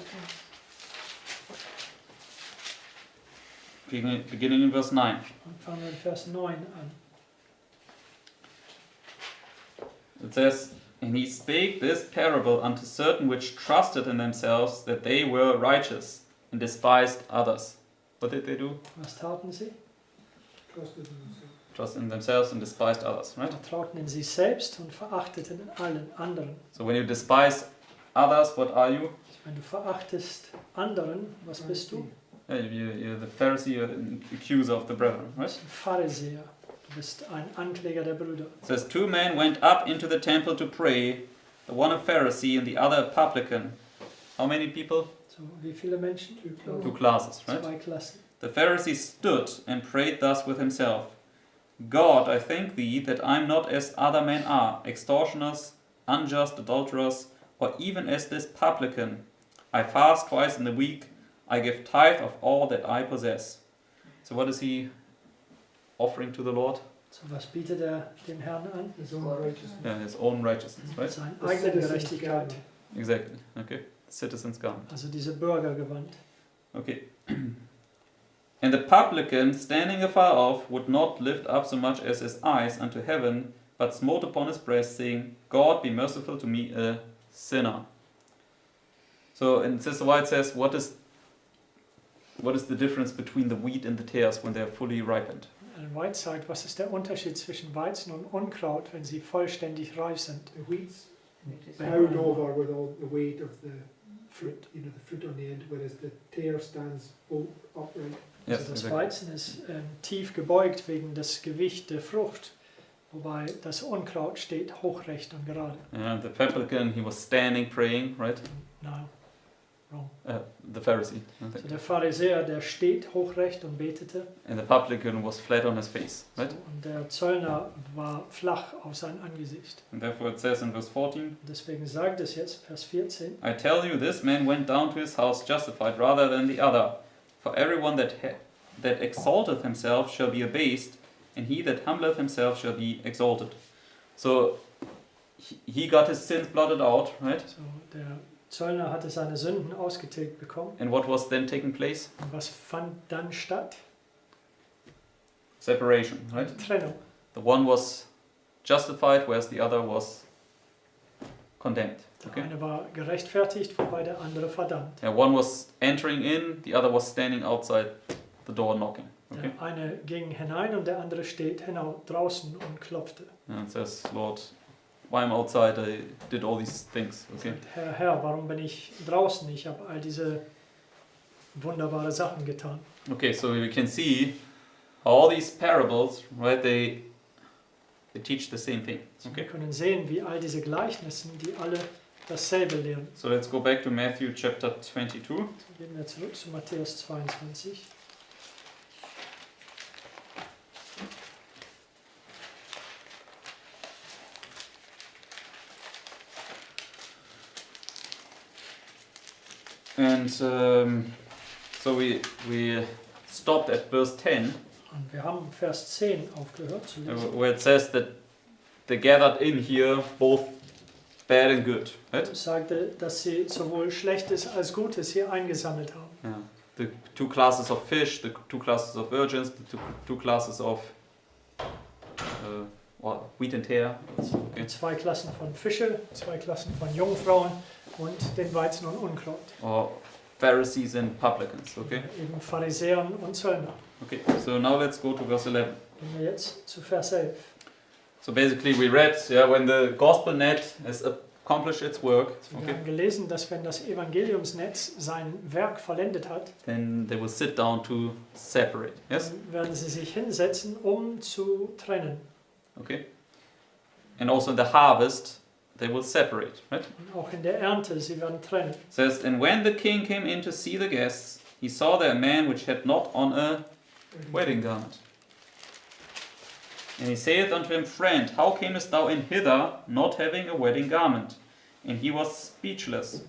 Beginning in verse 9. Und fangen wir in Vers 9 an. It says, And he spake this parable unto certain which trusted in themselves that they were righteous, and despised others. What did they do? Was taten sie? Trusted in himself. Trust in themselves and despised others, right? Vertrauten in sich selbst und verachteten allen anderen. So when you despise others, what are you? Wenn du verachtest anderen, was bist du? Yeah, you're the Pharisee, you're the accuser of the brethren, Du right? bist ein Pharisäer. Du bist ein Ankläger der Brüder. It says, 2 men went up into the temple to pray, the one a Pharisee and the other a publican. How many people? So, wie viele Menschen? Two classes, right? 2 Klassen. The Pharisee stood and prayed thus with himself, God, I thank thee that I am not as other men are, extortioners, unjust, adulterers, or even as this publican. I fast twice in the week, I give tithe of all that I possess. So what is he offering to the Lord? So, was bietet er dem Herrn an? His own righteousness. Yeah, his own righteousness, right? Seine The eigene citizen's Gerechtigkeit. garment. Exactly, okay. Citizen's garment. Also diese Bürgergewand. Okay. And the publican, standing afar off, would not lift up so much as his eyes unto heaven, but smote upon his breast, saying, God be merciful to me, a sinner. So in Sister White says, what is the difference between the wheat and the tares when they are fully ripened? Ellen White sagt, was ist der Unterschied zwischen Weizen und Unkraut, wenn sie vollständig reif sind? The wheat's bowed over with all the weight of the fruit, the fruit on the end, whereas the tare stands bolt upright. Yes, Also das exactly. Weizen ist tief gebeugt wegen des Gewichts der Frucht, wobei das Unkraut steht hochrecht und gerade. And the publican, he was standing praying, right? No, wrong. The Pharisee. I Also think. der Pharisäer, der steht hochrecht und betete. And the publican was flat on his face, right? So, und der Zöllner war flach auf sein Angesicht. And therefore it says in verse 14, Deswegen sagt es jetzt, Vers 14, I tell you, this man went down to his house justified rather than the other. For everyone that exalteth himself shall be abased, and he that humbleth himself shall be exalted. So he got his sins blotted out, right? so, der Zöllner hatte seine Sünden ausgetilgt bekommen. And what was then taking place? Und was fand dann statt? separation, right? Trennung. The one was justified, whereas the other was condemned. Der Okay? eine war gerechtfertigt, wobei der andere verdammt. Yeah, one was entering in, the other was standing outside the door knocking. Okay? Der eine ging hinein und der andere steht draußen und klopfte. And it says, Lord, why I'm outside, I did all these things. Okay? Sagt, Herr, warum bin ich draußen? Ich habe all diese wunderbare Sachen getan. Okay, so we can see all these parables, right? They teach the same thing. Wir Okay. können sehen, wie all diese Gleichnissen, die alle dasselbe lehren. So let's go back to Matthew chapter 22. So gehen wir zurück zu Matthäus 22. And so we stopped at verse 10, Und wir haben Vers 10 aufgehört zu lesen. where it says that they gathered in here both bad and good, right? Es sagte, dass sie sowohl Schlechtes als Gutes hier eingesammelt haben. Yeah. The two classes of fish, the two classes of virgins, the two classes of wheat and tare. Okay. Zwei Klassen von Fische, zwei Klassen von Jungfrauen und den Weizen und Unkraut. Or Pharisees and publicans. Okay. Eben Pharisäern und Zöllner. Okay. So now let's go to verse 11. Gehen wir jetzt zu Vers 11. So basically we read, yeah, when the gospel net has accomplished its work, Wir okay, haben gelesen, dass wenn das Evangeliumsnetz sein Werk vollendet hat, then they will sit down to separate. Yes. dann werden sie sich hinsetzen, um zu trennen. Okay. And also in the harvest, they will separate. Right. Und auch in der Ernte, sie werden trennen. It says, and when the king came in to see the guests, he saw there a man which had not on a wedding garment. And he saith unto him, Friend, how camest thou in hither, not having a wedding garment? And he was speechless.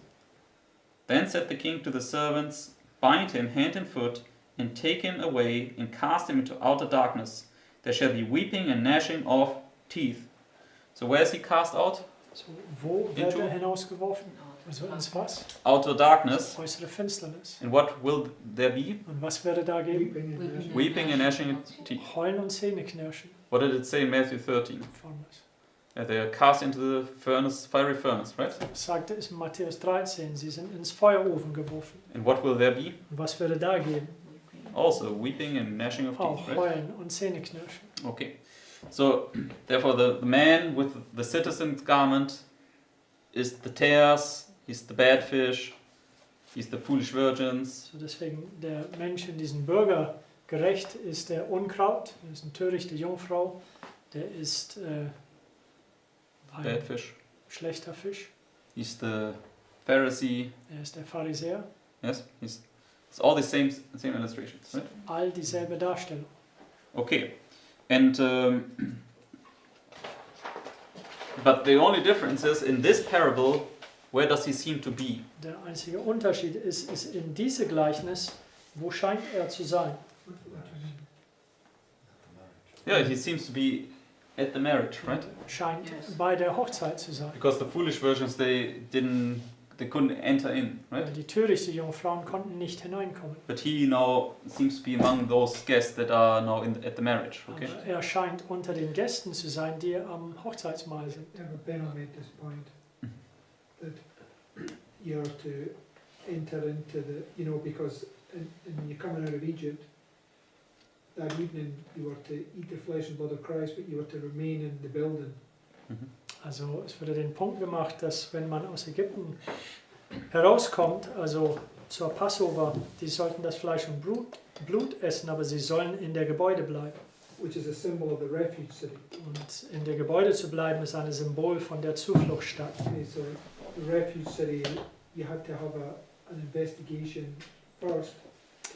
Then said the king to the servants, Bind him hand and foot, and take him away, and cast him into outer darkness. There shall be weeping and gnashing of teeth. So where is he cast out? So, wo wird Into- er hinausgeworfen? Also ins was? Outer darkness. Äußere Finsternis. And what will there be? Und was würde da geben? Weeping and gnashing. Weeping and gnashing of teeth. Heulen und Zähneknirschen. What did it say in Matthew 13? Formlos. They are cast into the furnace, fiery furnace, right? Das sagte es in Matthäus 13. Sie sind ins Feuerofen geworfen. And what will there be? Und was würde da geben? Also weeping and gnashing of Auch teeth, right? Heulen und Zähneknirschen. Okay. So, therefore, the man with the citizen's garment is the tares, he's the bad fish, he's the foolish virgins, So deswegen, der Mensch in diesem Bürger gerecht ist der Unkraut, der ist eine törichte Jungfrau, der ist ein bad fish. schlechter Fisch, He's the Pharisee. er ist der Pharisäer. Yes, it's all the same illustrations, right? All dieselbe Darstellung. Okay, and but the only difference is in this parable, where does he seem to be? Der einzige Unterschied ist in diese Gleichnis, wo scheint er zu sein? Yeah, he seems to be at the marriage, right? Scheint Yes. bei der Hochzeit zu sein. Because the foolish virgins they couldn't enter in, right? Die törichten Jungfrauen konnten nicht hineinkommen. But he now seems to be among those guests that are now at the marriage, okay? Aber er scheint unter den Gästen zu sein, die am Hochzeitsmahl sind. Yeah, but Ben made this point that you're to enter into the, you know, because in you're coming out of Egypt, that evening you were to eat the flesh and blood of Christ, but you were to remain in the building. Mhm. Also es wurde den Punkt gemacht, dass wenn man aus Ägypten herauskommt, also zur Passover, die sollten das Fleisch und Blut essen, aber sie sollen in der Gebäude bleiben. Which is a symbol of the refuge city. Und in der Gebäude zu bleiben, ist ein Symbol von der Zufluchtsstadt. Okay, so the refuge city, you had to have an investigation first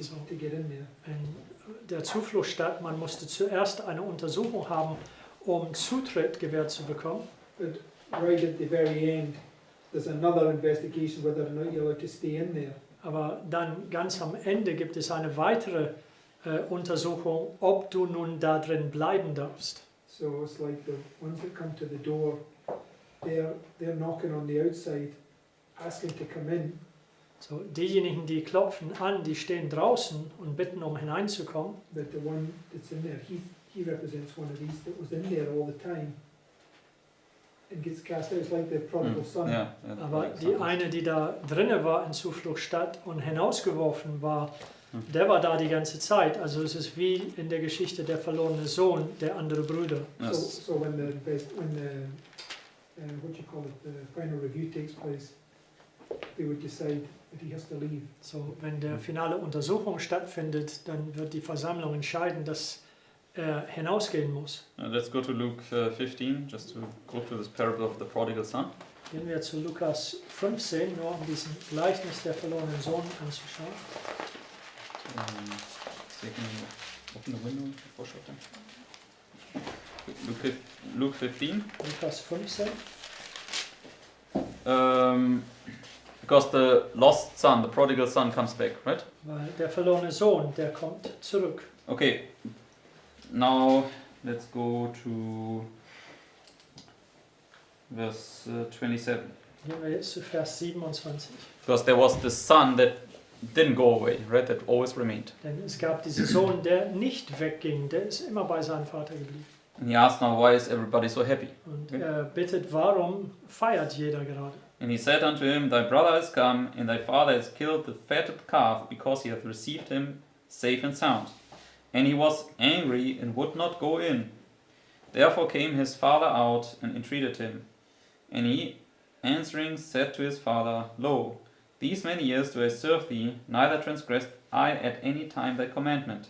So, to get in there. in der Zufluchtsstadt, man musste zuerst eine Untersuchung haben, um Zutritt gewährt zu bekommen. But right at the very end, there's another investigation whether or not you're allowed to stay in there. Aber dann ganz am Ende gibt es eine weitere Untersuchung, ob du nun da drin bleiben darfst. So it's like the ones that come to the door, they're knocking on the outside, asking to come in. So, diejenigen, die klopfen an, die stehen draußen und bitten, um hineinzukommen. but the one that's in there, he represents one of these that was in there all the time and gets cast out. It's like the prodigal son. Ja, Aber die eine, die da drinnen war in Zufluchtsstadt und hinausgeworfen war, der war da die ganze Zeit. Also es ist wie in der Geschichte der verlorene Sohn, der andere Bruder. Yes. So when the what you call it, the final review takes place, they would decide that he has to leave. So, wenn der finale Untersuchung stattfindet, dann wird die Versammlung entscheiden, dass er hinausgehen muss. Let's go to Luke 15, just to go through this parable of the prodigal son. Gehen wir zu Lukas 15, nur um diesen Gleichnis der verlorenen Sohn anzuschauen. So you can open the window before shutting. Luke 15. Lukas 15. Because the lost son, the prodigal son, comes back, right? Weil der verlorene Sohn, der kommt zurück. Okay. Now let's go to verse 27. Gehen wir jetzt zu Vers 27. Because there was this son that didn't go away, right? That always remained. Denn es gab diesen Sohn, der nicht wegging, der ist immer bei seinem Vater geblieben. And he asked now, why is everybody so happy? Und er bittet, warum feiert jeder gerade? And he said unto him, Thy brother is come, and thy father has killed the fatted calf, because he hath received him safe and sound. And he was angry, and would not go in. Therefore came his father out, and entreated him. And he, answering, said to his father, Lo, these many years do I serve thee, neither transgressed I at any time thy commandment.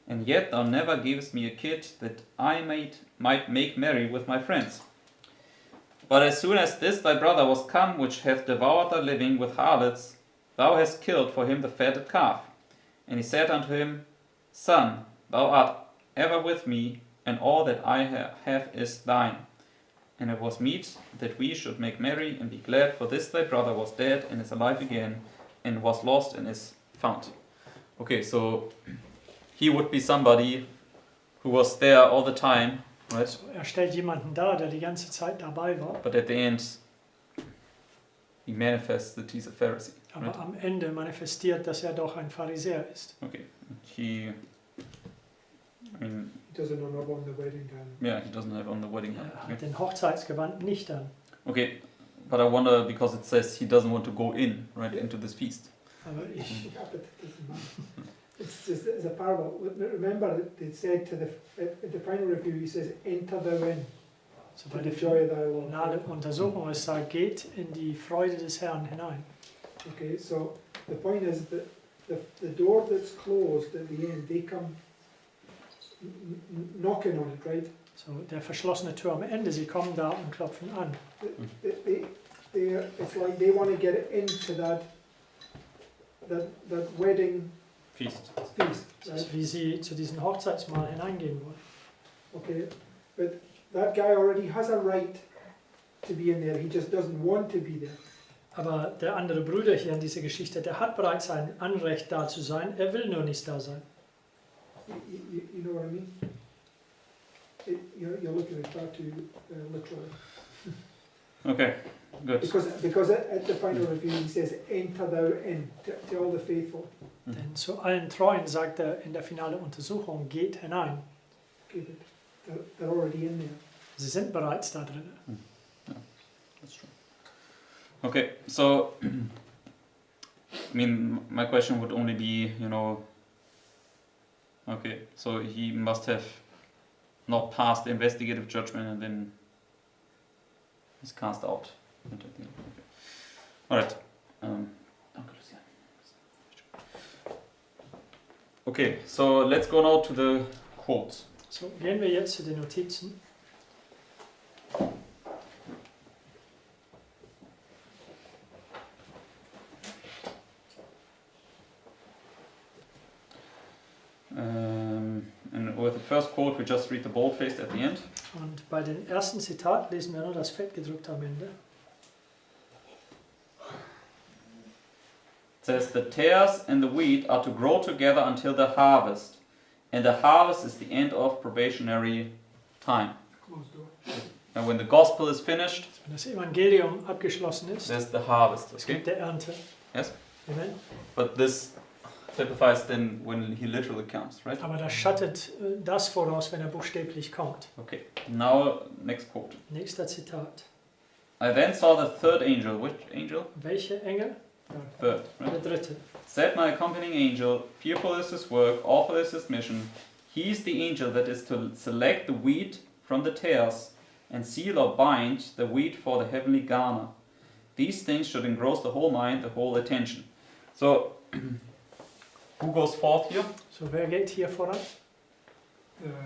And yet thou never gavest me a kid, that I might make merry with my friends. But as soon as this thy brother was come, which hath devoured the living with harlots, thou hast killed for him the fatted calf. And he said unto him, Son, thou art ever with me, and all that I have is thine. And it was meet that we should make merry and be glad, for this thy brother was dead and is alive again, and was lost and is found. Okay, so he would be somebody who was there all the time, right? So, er stellt jemanden dar, der die ganze Zeit dabei war, But at the end, he manifests that he's a Pharisee. aber Right? am Ende manifestiert, dass er doch ein Pharisäer ist. Okay, he He doesn't have on the wedding gown. yeah, he doesn't have on the wedding gown. Er Okay. hat den Hochzeitsgewand nicht an. Okay, but I wonder, because it says he doesn't want to go in, right, into this feast. Aber ich, Yeah, but it doesn't matter. It's a parable. Remember, it said to at the final review, he says, "Enter thou in, so to bei the der joy of thy Lord." finale Untersuchung es sagt, geht in die Freude des Herrn hinein. Okay, so the point is that the door that's closed at the end, they come knocking on it, right? So der verschlossene Tür am Ende, sie kommen da und klopfen an. It's like they want to get into that wedding Feast. feast, Das right? ist, wie sie zu diesem Hochzeitsmahl hineingehen wollen. Okay, but that guy already has a right to be in there. He just doesn't want to be there. Aber der andere Bruder hier in dieser Geschichte, der hat bereits ein Anrecht da zu sein, er will nur nicht da sein. You know what I mean? You're looking at that too literally. Okay, good. Because at the final review he says, "Enter thou in," to all the faithful. Denn zu allen Treuen sagt er in der finalen Untersuchung, geht hinein. Okay, but they're already in there. Sie sind bereits da drin. That's true. Okay, so I mean, my question would only be, okay, so he must have not passed the investigative judgment and then he's cast out. Okay. All right. Okay, so let's go now to the quotes. So, gehen wir jetzt zu den Notizen. And with the first quote, we just read the bold-faced at the end. Und bei dem ersten Zitat lesen wir nur das Fettgedruckte am Ende. It says, the tares and the wheat are to grow together until the harvest. And the harvest is the end of probationary time. Closed door. And when the gospel is finished, Wenn das Evangelium abgeschlossen ist, there's the harvest. es Okay? gibt der Ernte. Yes? Amen. But this typifies then when he literally comes, right? Aber das schattet das voraus, wenn er buchstäblich kommt. Okay, now next quote. Nächster Zitat. I then saw the third angel. Which angel? Welche Engel? Third, right? Der dritte. Said my accompanying angel, fearful is his work, awful is his mission. He is the angel that is to select the wheat from the tares, and seal or bind the wheat for the heavenly garner. These things should engross the whole mind, the whole attention. So, who goes forth here? So, wer geht hier voran?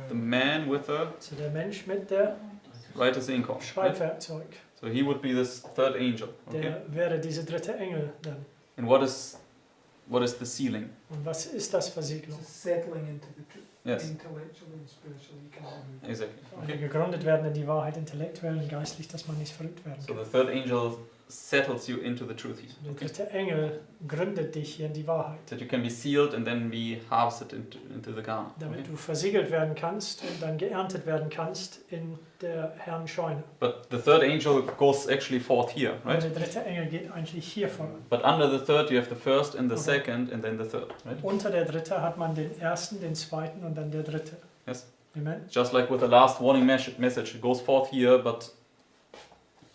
The man with the So, der Mensch mit der writer's inkhorn. Right? Schreibwerkzeug. So he would be this third angel. Okay. Der wäre diese dritte Engel dann. And what is the sealing? Und was ist das Versiegelung? Just settling into the truth, Yes, intellectually and spiritually. Kind of. exactly. Eine Okay. gegründet werden in die Wahrheit, intellektuell und geistlich, dass man nicht verrückt werden So kann. the third angel settles you into the truth here. Der Okay. dritte Engel gründet dich hier in die Wahrheit, That you can be sealed and then be harvested into the garner. damit Okay. du versiegelt werden kannst und dann geerntet werden kannst in der Herrn Scheune. But the third angel goes actually forth here, Aber right? der dritte Engel geht eigentlich hier voran. But under the third you have the first and the Okay. second and then the third, right? Unter der dritte hat man den ersten, den zweiten und dann der dritte. Yes. Amen. Just like with the last warning message, it goes forth here, but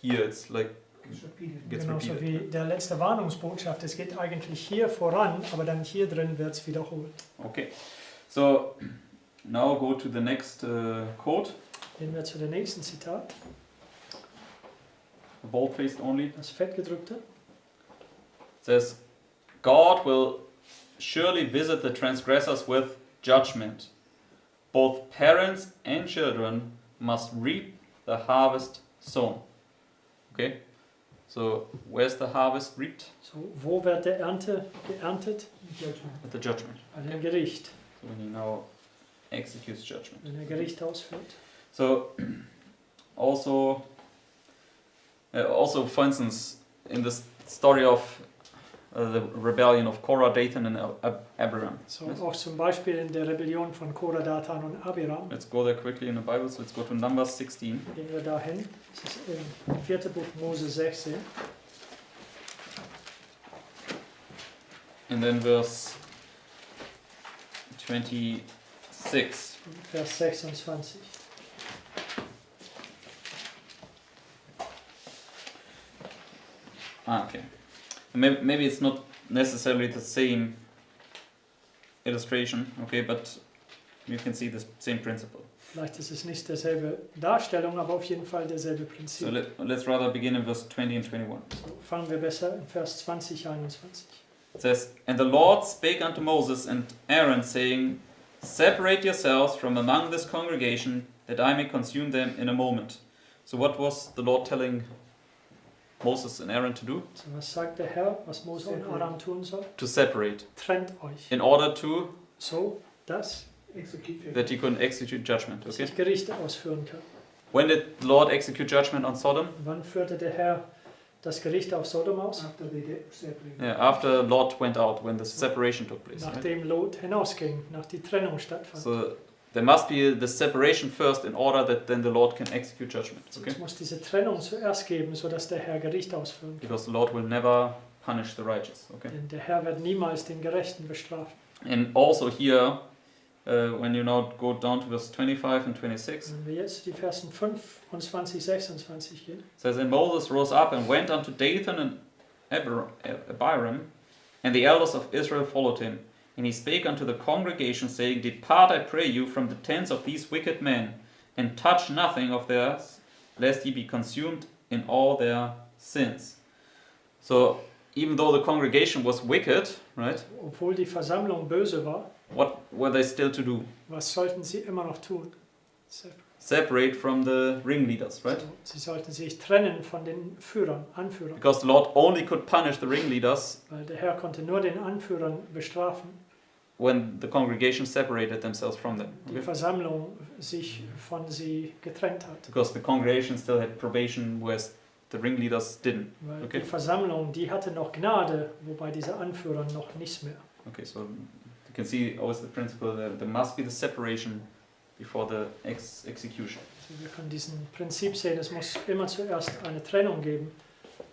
here it's like It's repeated. gets Genauso repeated. wie der letzte Warnungsbotschaft. Es geht eigentlich hier voran, aber dann hier drin wird es wiederholt. Okay. So now go to the next quote. Gehen wir zu der nächsten Zitat. Bold-faced only. Das fettgedrückte. It says, God will surely visit the transgressors with judgment. Both parents and children must reap the harvest sown. Okay? So, where's the harvest reaped? So, wo wird der Ernte geerntet? Judgment. At the judgment. Bei dem Gericht, So when he now executes judgment. wenn er Gericht ausführt. So, also, for instance, in the story of the rebellion of Korah, Dathan, and Abiram. So, Yes. auch zum Beispiel in der Rebellion von Korah, Dathan und Abiram. Let's go there quickly in the Bible. So let's go to Numbers 16. Gehen wir dahin. Das ist im 4. Buch Mose 16. And then verse 26. Vers 26. Okay. Maybe it's not necessarily the same illustration, okay, but you can see the same principle. Vielleicht ist es nicht derselbe Darstellung, aber auf jeden Fall derselbe So Prinzip. let's rather begin in verse 20 and 21. So, fangen wir besser in Vers 20, 21. It says, And the Lord spake unto Moses and Aaron, saying, Separate yourselves from among this congregation, that I may consume them in a moment. So what was the Lord telling Moses and Aaron to do? So, was sagt der Herr, was Mose und Aaron tun soll? To separate, Trennt euch. in order to, So, dass Execute that he couldn't execute judgment, okay? ich Gerichte ausführen kann. When did the Lord execute judgment on Sodom? Wann führte der Herr das Gericht auf Sodom aus? after they did separate. Yeah, after Lot went out, when the separation took place. Right? Nachdem Lot hinausging, nach die Trennung stattfand. So there must be the separation first in order that then the Lord can execute judgment, So, okay? es muss diese Trennung zuerst geben, sodass der Herr Gericht ausführen kann. Because the Lord will never punish the righteous, okay? Denn der Herr wird niemals den Gerechten bestrafen. And also here, when you now go down to verse 25 and 26, Wenn wir jetzt die Versen 25, 26 gehen. it says, And Moses rose up and went unto Dathan and Abiram, and the elders of Israel followed him. And he spake unto the congregation, saying, Depart, I pray you, from the tents of these wicked men, and touch nothing of theirs, lest ye be consumed in all their sins. So, even though the congregation was wicked, right, Obwohl die Versammlung böse war, what were they still to do? was sollten sie immer noch tun? Separate from the ringleaders, right? So, sie sollten sich trennen von den Anführern. Because the Lord only could punish the ringleaders Weil der Herr konnte nur den Anführern bestrafen, when the congregation separated themselves from them. die Okay? Versammlung sich von sie getrennt hat. Because the congregation still had probation, whereas the ringleaders didn't. Weil Okay. die Versammlung, die hatte noch Gnade, wobei diese Anführer noch nichts mehr. Okay, so you can see always the principle that there must be the separation before the execution. Also wir können diesen Prinzip sehen, es muss immer zuerst eine Trennung geben,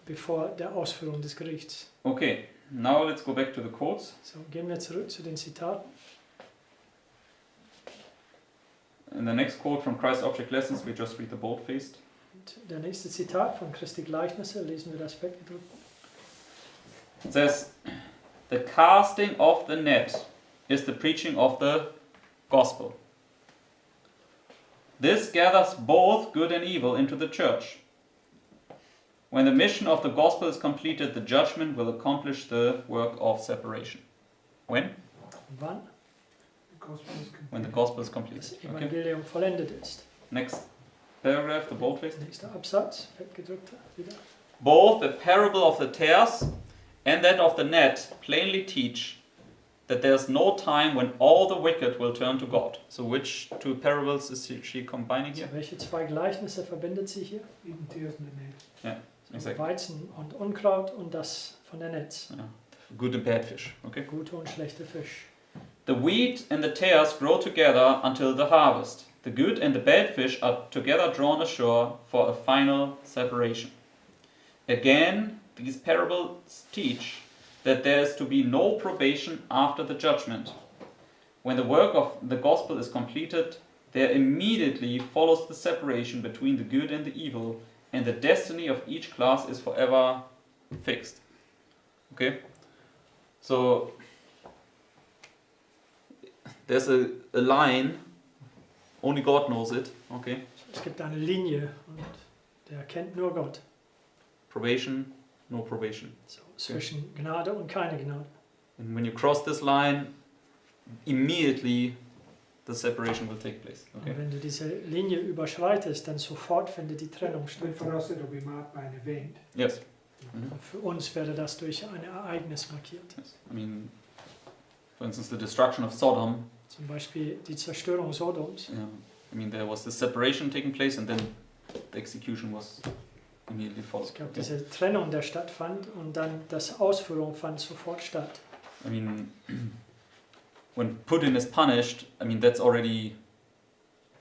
bevor der Ausführung des Gerichts. Okay, Now let's go back to the quotes. So, gehen wir zurück zu den Zitaten. In the next quote from Christ's Object Lessons, we just read the bold-faced. Und der nächste Zitat von Christi Gleichnisse, lesen wir das Fettgedruckte. It says, "The casting of the net is the preaching of the gospel. This gathers both good and evil into the church. When the mission of the gospel is completed, the judgment will accomplish the work of separation." When? Wann The gospel is When the complete. gospel is completed. das Okay. Evangelium vollendet ist. Next paragraph, the boldface. Nächster Absatz, Fettgedruckte, wieder. Both the parable of the tares and that of the net plainly teach that there's no time when all the wicked will turn to God. So which two parables is she combining Also here? welche zwei Gleichnisse verbindet sie hier? Even tears in the net. So Exactly. Weizen und Unkraut und das von der Netz. Yeah. Good and bad fish. Okay. Gute und schlechte Fisch. The wheat and the tares grow together until the harvest. The good and the bad fish are together drawn ashore for a final separation. Again, these parables teach that there is to be no probation after the judgment. When the work of the gospel is completed, there immediately follows the separation between the good and the evil, and the destiny of each class is forever fixed. Okay? So, there's a line, only God knows it, okay? Es gibt eine Linie und der kennt nur Gott. Probation, no probation. So, zwischen Gnade und keine Gnade. And when you cross this line, immediately the separation will take place. Okay? Und wenn du diese Linie überschreitest, dann sofort findet die Trennung statt. But for us it'll be marked by an event. Yes. Mhm. Und für uns werde das durch ein Ereignis markiert. Yes. I mean, for instance, the destruction of Sodom. Zum Beispiel die Zerstörung Sodoms. Yeah. I mean, there was this separation taking place, and then the execution was immediately followed. Es gab Okay? diese Trennung, der stattfand, und dann das Ausführung fand sofort statt. I mean, when Putin is punished, I mean that's already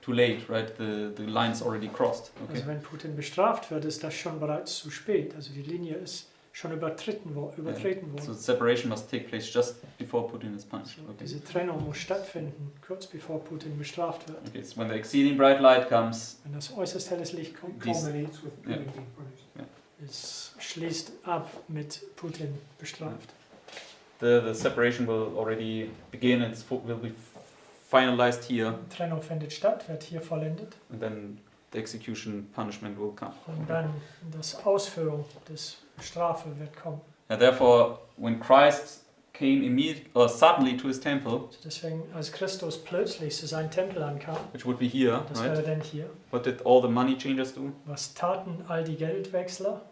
too late, right? The line's already crossed. Okay. Also wenn Putin bestraft wird, ist das schon bereits zu spät. Also die Linie ist schon übertreten So worden. separation must take place just before Putin is punished. So, Okay. diese Trennung muss stattfinden, kurz bevor Putin bestraft wird. Okay. So when the exceeding bright light comes, Wenn das äußerst helles Licht kommt, Culminates with Yeah. Putin being punished. es schließt ab mit Putin bestraft. the separation will already begin. Will be finalized here, Die Trennung findet statt, wird hier vollendet. and then the execution punishment will come. Und dann das Ausführung des Strafe wird kommen. And therefore, when Christ came suddenly to his temple, Also deswegen, als Christus plötzlich zu seinem Tempel ankam, which would be here, das right? wäre dann hier, What did all the money changers do? was taten all die Geldwechsler?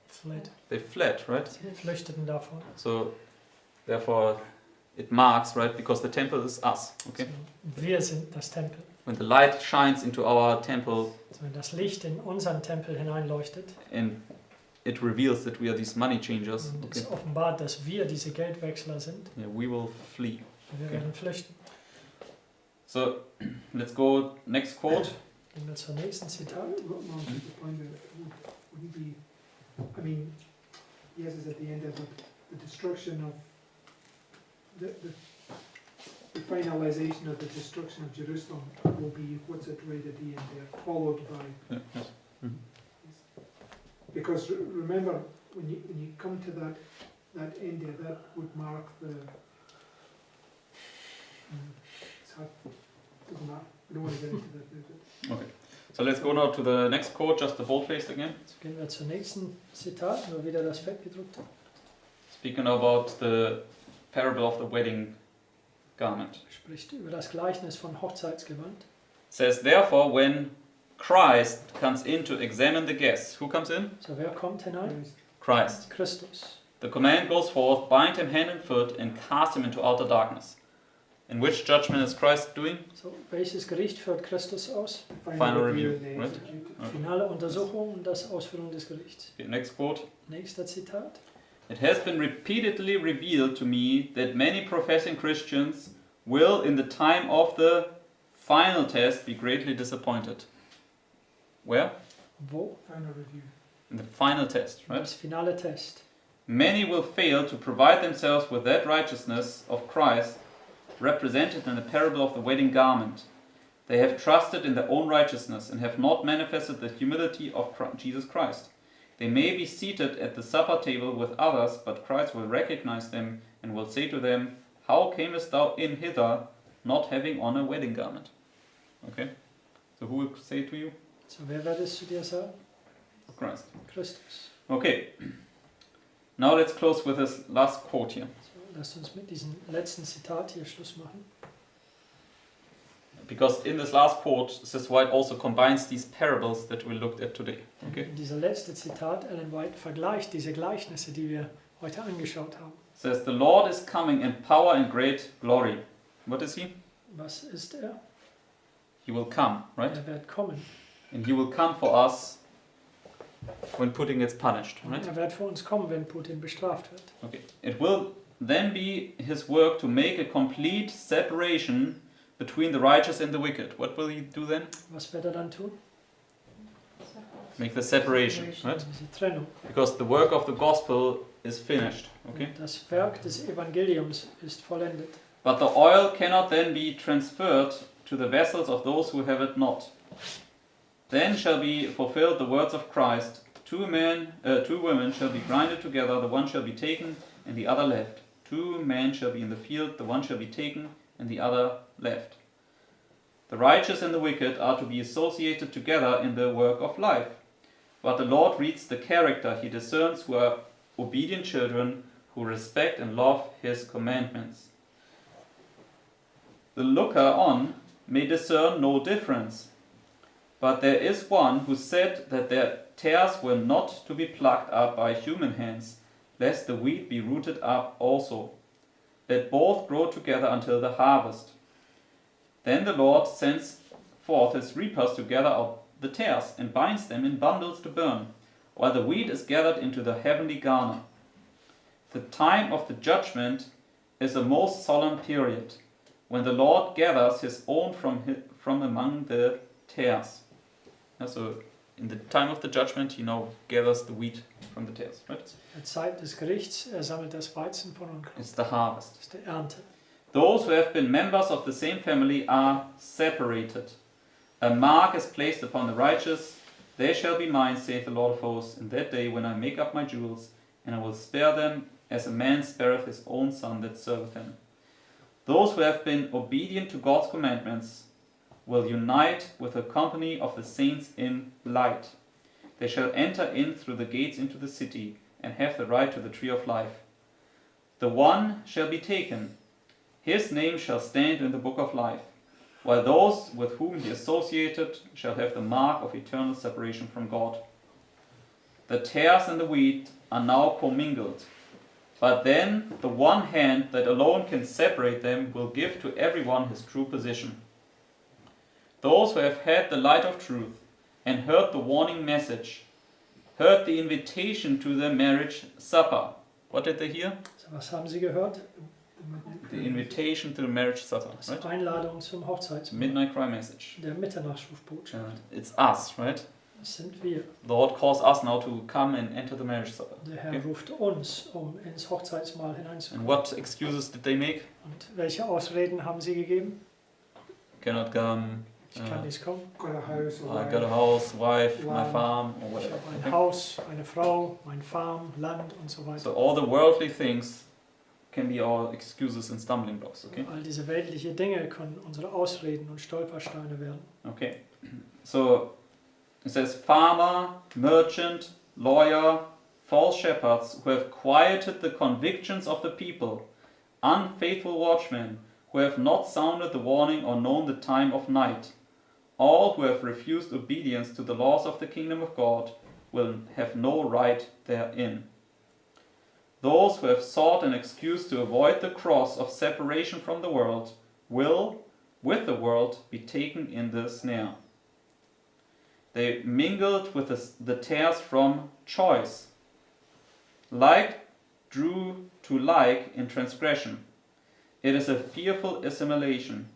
Fled. They fled, right? Sie flüchteten davon. So, therefore, it marks, right? Because the temple is us. Okay. So, wir sind das Tempel. When the light shines into our temple Also wenn das Licht in unseren Tempel hineinleuchtet and it reveals that we are these money changers, und okay, es offenbart, dass wir diese Geldwechsler sind, yeah, we will flee. wir Okay. werden flüchten. So, let's go next quote. Gehen wir zur nächsten Zitat. Well, no, to the point that wouldn't be, I mean, yes, it's at the end of the destruction of the finalization of the destruction of Jerusalem will be what's it right at the end there, followed by. Yeah, yes. Mhm. Because remember, when you come to that end there, that would mark the. It's hard. Doesn't matter. We don't want to get into that. But So let's go now to the next quote, just the bold-faced again. Jetzt gehen wir zur nächsten Zitat, nur wieder das fettgedruckte. Speaking about the parable of the wedding garment. Spricht über das Gleichnis von Hochzeitsgewand. Says, therefore, when Christ comes in to examine the guests, who comes in? So, wer kommt hinein? Christ. Christus. The command goes forth, bind him hand and foot, and cast him into outer darkness. And which judgment is Christ doing? So, welches Gericht führt Christus aus? Final review, and they right? execute it. Okay. Finale Untersuchung und das Ausführung des Gerichts. Okay, next quote. Nächster Zitat. It has been repeatedly revealed to me that many professing Christians will, in the time of the final test, be greatly disappointed. Where? Wo? Final review. In the final test, right? Das finale Test. Many will fail to provide themselves with that righteousness of Christ represented in the parable of the wedding garment. They have trusted in their own righteousness and have not manifested the humility of Jesus Christ. They may be seated at the supper table with others, but Christ will recognize them and will say to them, "How camest thou in hither, not having on a wedding garment?" Okay? So who will say to you? So, wer wird es zu dir sagen? Christ. Christus. Okay. Now let's close with this last quote here. So, lasst uns mit diesem letzten Zitat hier Schluss machen. Because in this last quote, Sis White also combines these parables that we looked at today. Okay? In dieser letzte Zitat, Ellen White vergleicht diese Gleichnisse, die wir heute angeschaut haben. It says, "The Lord is coming in power and great glory." What is he? Was ist er? He will come, right? Er wird kommen. And he will come for us when Putin gets punished, Und right? er wird für uns kommen, wenn Putin bestraft wird. Okay. It will then be his work to make a complete separation between the righteous and the wicked. What will he do then? Was wird er dann tun? Make the separation, right? Diese Trennung. Because the work of the gospel is finished, okay? Das Werk des Evangeliums ist vollendet. But the oil cannot then be transferred to the vessels of those who have it not. Then shall be fulfilled the words of Christ, two women shall be grinded together, the one shall be taken and the other left. 2 men shall be in the field, the one shall be taken and the other left. The righteous and the wicked are to be associated together in the work of life. But the Lord reads the character, he discerns who are obedient children, who respect and love his commandments. The looker on may discern no difference, but there is one who said that their tares were not to be plucked up by human hands, lest the wheat be rooted up also. Let both grow together until the harvest. Then the Lord sends forth his reapers to gather up the tares, and binds them in bundles to burn, while the wheat is gathered into the heavenly garner. The time of the judgment is a most solemn period, when the Lord gathers his own from among the tares. So in the time of the judgment, he now gathers the wheat from the tares, right? In der Zeit des Gerichts, er sammelt das Weizen von Unkraut. It's the harvest. Das ist die Ernte. Those who have been members of the same family are separated. A mark is placed upon the righteous. They shall be mine, saith the Lord of hosts, in that day when I make up my jewels, and I will spare them as a man spareth his own son that serveth him. Those who have been obedient to God's commandments will unite with the company of the saints in light. They shall enter in through the gates into the city, and have the right to the tree of life. The one shall be taken, his name shall stand in the book of life, while those with whom he associated shall have the mark of eternal separation from God. The tares and the wheat are now commingled, but then the one hand that alone can separate them will give to everyone his true position. Those who have had the light of truth and heard the warning message, heard the invitation to the marriage supper. What did they hear? So, was haben sie gehört? The invitation to the marriage supper, Das right? ist Einladung zum Hochzeitsmahl. Midnight cry message. Der Mitternachtsrufbotschaft. It's us, right? Das sind wir. The Lord calls us now to come and enter the marriage supper. Der Herr Okay. ruft uns, um ins Hochzeitsmahl hineinzukommen. And what excuses did they make? Und welche Ausreden haben sie gegeben? Cannot come. Ich kann nicht kommen. Got a house, a I got a wife. house, wife, my Land. farm, or Ich whatever. habe ein Okay? Haus, eine Frau, mein Farm, Land und so weiter. So all the worldly things can be our excuses and stumbling blocks. Okay. All diese weltlichen Dinge können unsere Ausreden und Stolpersteine werden. Okay. So it says farmer, merchant, lawyer, false shepherds who have quieted the convictions of the people, unfaithful watchmen who have not sounded the warning or known the time of night. All who have refused obedience to the laws of the kingdom of God will have no right therein. Those who have sought an excuse to avoid the cross of separation from the world will, with the world, be taken in the snare. They mingled with the tares from choice. Like drew to like in transgression. It is a fearful assimilation.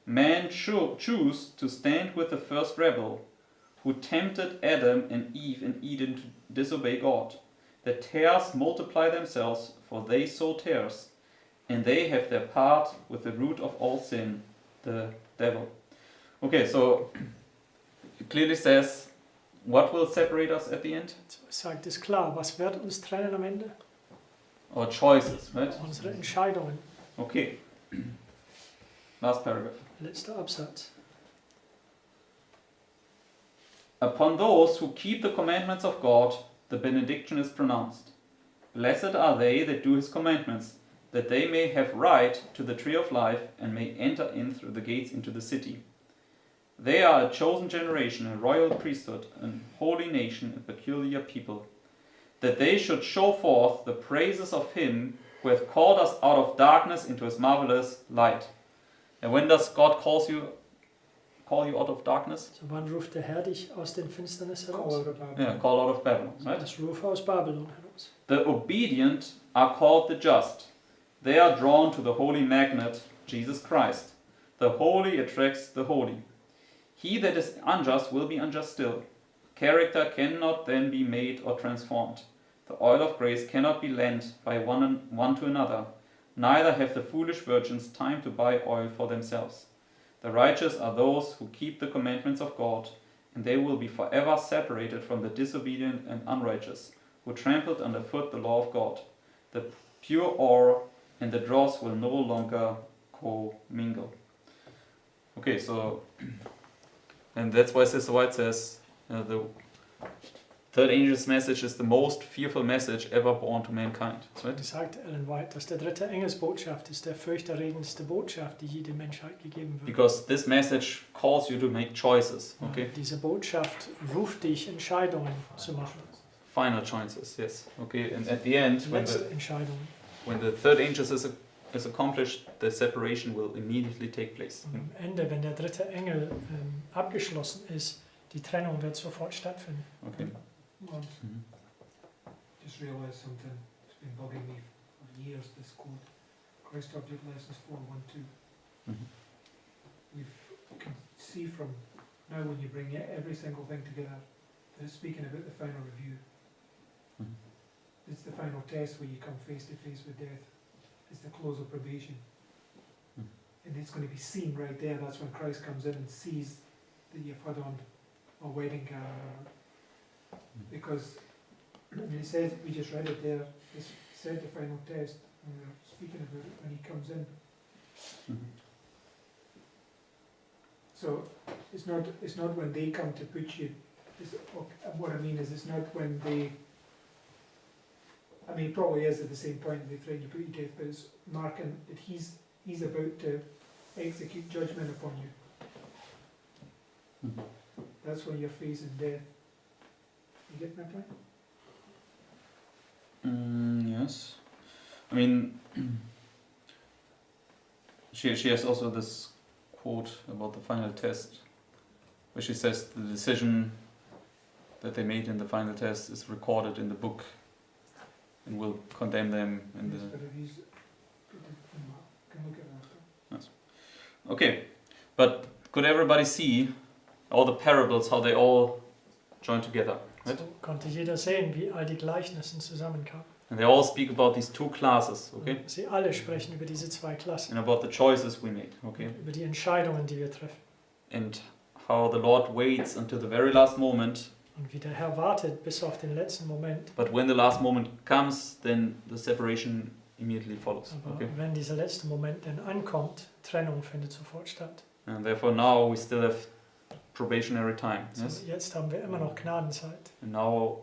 Men choose to stand with the first rebel, who tempted Adam and Eve in Eden to disobey God. the tares multiply themselves, for they sow tares, and they have their part with the root of all sin, the devil. Okay, so it clearly says, what will separate us at the end? Sagt es klar, was wird uns trennen am Ende? Our choices, right? Unsere Entscheidungen. Okay. Last paragraph. Letzter Absatz. Upon those who keep the commandments of God, the benediction is pronounced. Blessed are they that do his commandments, that they may have right to the tree of life and may enter in through the gates into the city. They are a chosen generation, a royal priesthood, a holy nation, a peculiar people, that they should show forth the praises of him who hath called us out of darkness into his marvelous light. And when does God call you out of darkness? So wann ruft der Herr dich aus den Finsternis Call heraus? out about Yeah, call out of Babylon, right? Das Ruf aus Babylon heraus. The obedient are called the just. They are drawn to the holy magnet, Jesus Christ. The holy attracts the holy. He that is unjust will be unjust still. Character cannot then be made or transformed. The oil of grace cannot be lent by one to another. Neither have the foolish virgins time to buy oil for themselves. The righteous are those who keep the commandments of God, and they will be forever separated from the disobedient and unrighteous, who trampled underfoot the law of God. The pure ore and the dross will no longer co-mingle. Okay, so, and that's why Sister White says the third angel's message is the most fearful message ever born to mankind. That's right? Das sagt Ellen White, dass der dritte Engelsbotschaft ist der fürchterregendste Botschaft, die jede Menschheit gegeben wird. Because this message calls you to make choices. Okay, Diese Botschaft ruft dich, Entscheidungen zu machen. final choices. Yes. Okay, and at the end, Letzte Entscheidungen. when the third angel is accomplished, the separation will immediately take place. Und am Ende, wenn der dritte Engel abgeschlossen ist, die Trennung wird sofort stattfinden. Okay. once. Mhm. Just realised something. It's been bugging me for years. This quote, Christ Object Lessons 4:1-2. Mhm. You can see from now when you bring every single thing together, that it's speaking about the final review. Mhm. It's the final test where you come face to face with death. It's the close of probation. Mhm. And it's going to be seen right there. That's when Christ comes in and sees that you've had on a wedding gown. Because I mean, it says, we just read it there, it said the final test, and we're speaking about it when he comes in. Mhm. So it's not when they come to put you. What I mean is, it's not when they. I mean, it probably is at the same point they threaten to put you to death, but it's marking that he's about to execute judgment upon you. Mhm. That's when you're facing death. You get my point? Yes. I mean, she has also this quote about the final test, where she says the decision that they made in the final test is recorded in the book and will condemn them in Yes, the. but if he's, can look at that. Okay, but could everybody see all the parables, how they all join together? Right? So konnte jeder sehen, wie all die Gleichnisse zusammenkamen. And they all speak about these two classes, okay? Sie alle sprechen über diese zwei Klassen, And about the choices we make, okay? über die Entscheidungen, die wir treffen. And how the Lord waits until the very last moment. Und wie der Herr wartet bis auf den letzten Moment. But when the last moment comes, then the separation immediately follows. Aber Okay? wenn dieser letzte Moment dann ankommt, Trennung findet sofort statt. And therefore now we still have probationary time. So Yes? jetzt haben wir immer noch Gnadenzeit. And now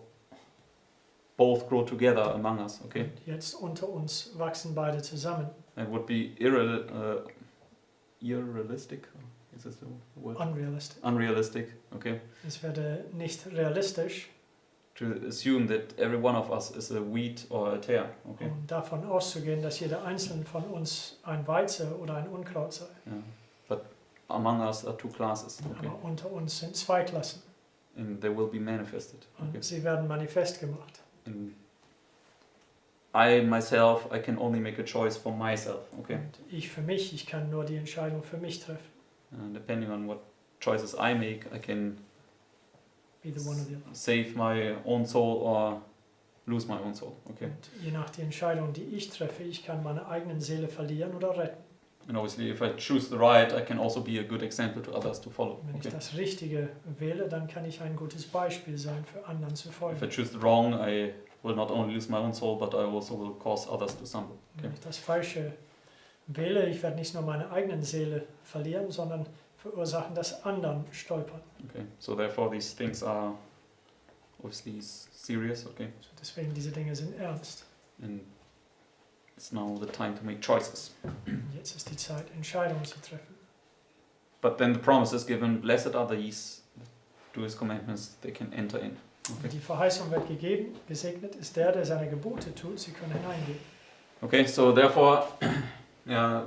both grow together among us. Okay? Und jetzt unter uns wachsen beide zusammen. It would be irrealistic. Is this the word? Unrealistisch. Unrealistic. Okay. Es wäre nicht realistisch, To assume that every one of us is a wheat or a tare. Okay. davon auszugehen, dass jeder einzelne von uns ein Weize oder ein Unkraut sei. Yeah. But among us are two classes. Okay. Aber unter uns sind zwei Klassen. And they will be manifested. Und Okay. sie werden manifest gemacht. And I myself, I can only make a choice for myself. Okay. Und ich für mich, ich kann nur die Entscheidung für mich treffen. And depending on what choices I make, I can Either one of you. save my own soul or lose my own soul. Okay. Und je nach die Entscheidung, die ich treffe, ich kann meine eigene Seele verlieren oder retten. And obviously, if I choose the right, I can also be a good example to others to follow. Wenn ich Okay. das Richtige wähle, dann kann ich ein gutes Beispiel sein für anderen zu If I folgen. choose the wrong, I will not only lose my own soul, but I also will cause others to stumble. Okay. Wenn ich das Falsche wähle, ich werde nicht nur meine eigene Seele verlieren, sondern verursachen, dass anderen stolpern. Okay. So therefore, these things are obviously serious. Okay. So deswegen, diese Dinge sind ernst. And it's now the time to make choices. Und jetzt ist die Zeit, Entscheidungen zu treffen. But then the promise is given: blessed are these that do His commandments; they can enter in. Okay. Und die Verheißung wird gegeben, gesegnet ist der, der seine Gebote tut, sie können hineingehen. Okay. So therefore, yeah,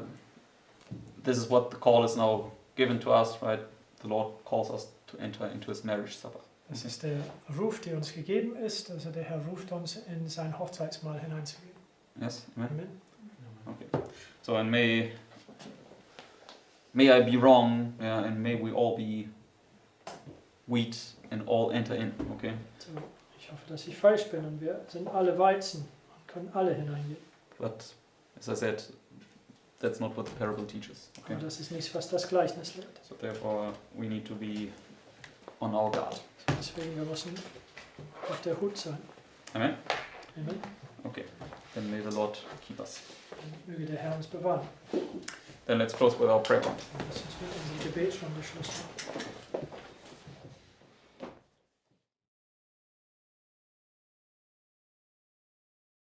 this is what the call is now given to us, right? The Lord calls us to enter into His marriage supper. Das ist der Ruf, der uns gegeben ist. Also der Herr ruft uns, in sein Hochzeitsmahl hineinzugehen. Yes. Amen. Amen. Okay. So and may I be wrong, yeah, and may we all be wheat and all enter in. Okay. So, ich hoffe, dass ich falsch bin und wir sind alle Weizen und können alle hineingehen. But as I said, that's not what the parable teaches. Okay. Aber das ist nichts, was das Gleichnis lehrt. So therefore, we need to be on our guard. So, deswegen, wir müssen auf der Hut sein. Amen. Amen. Okay. Then may the Lord keep us. Und möge der Herr uns bewahren. Then let's close with our prayer. Lass uns mit unserem Gebet schon beschlossen.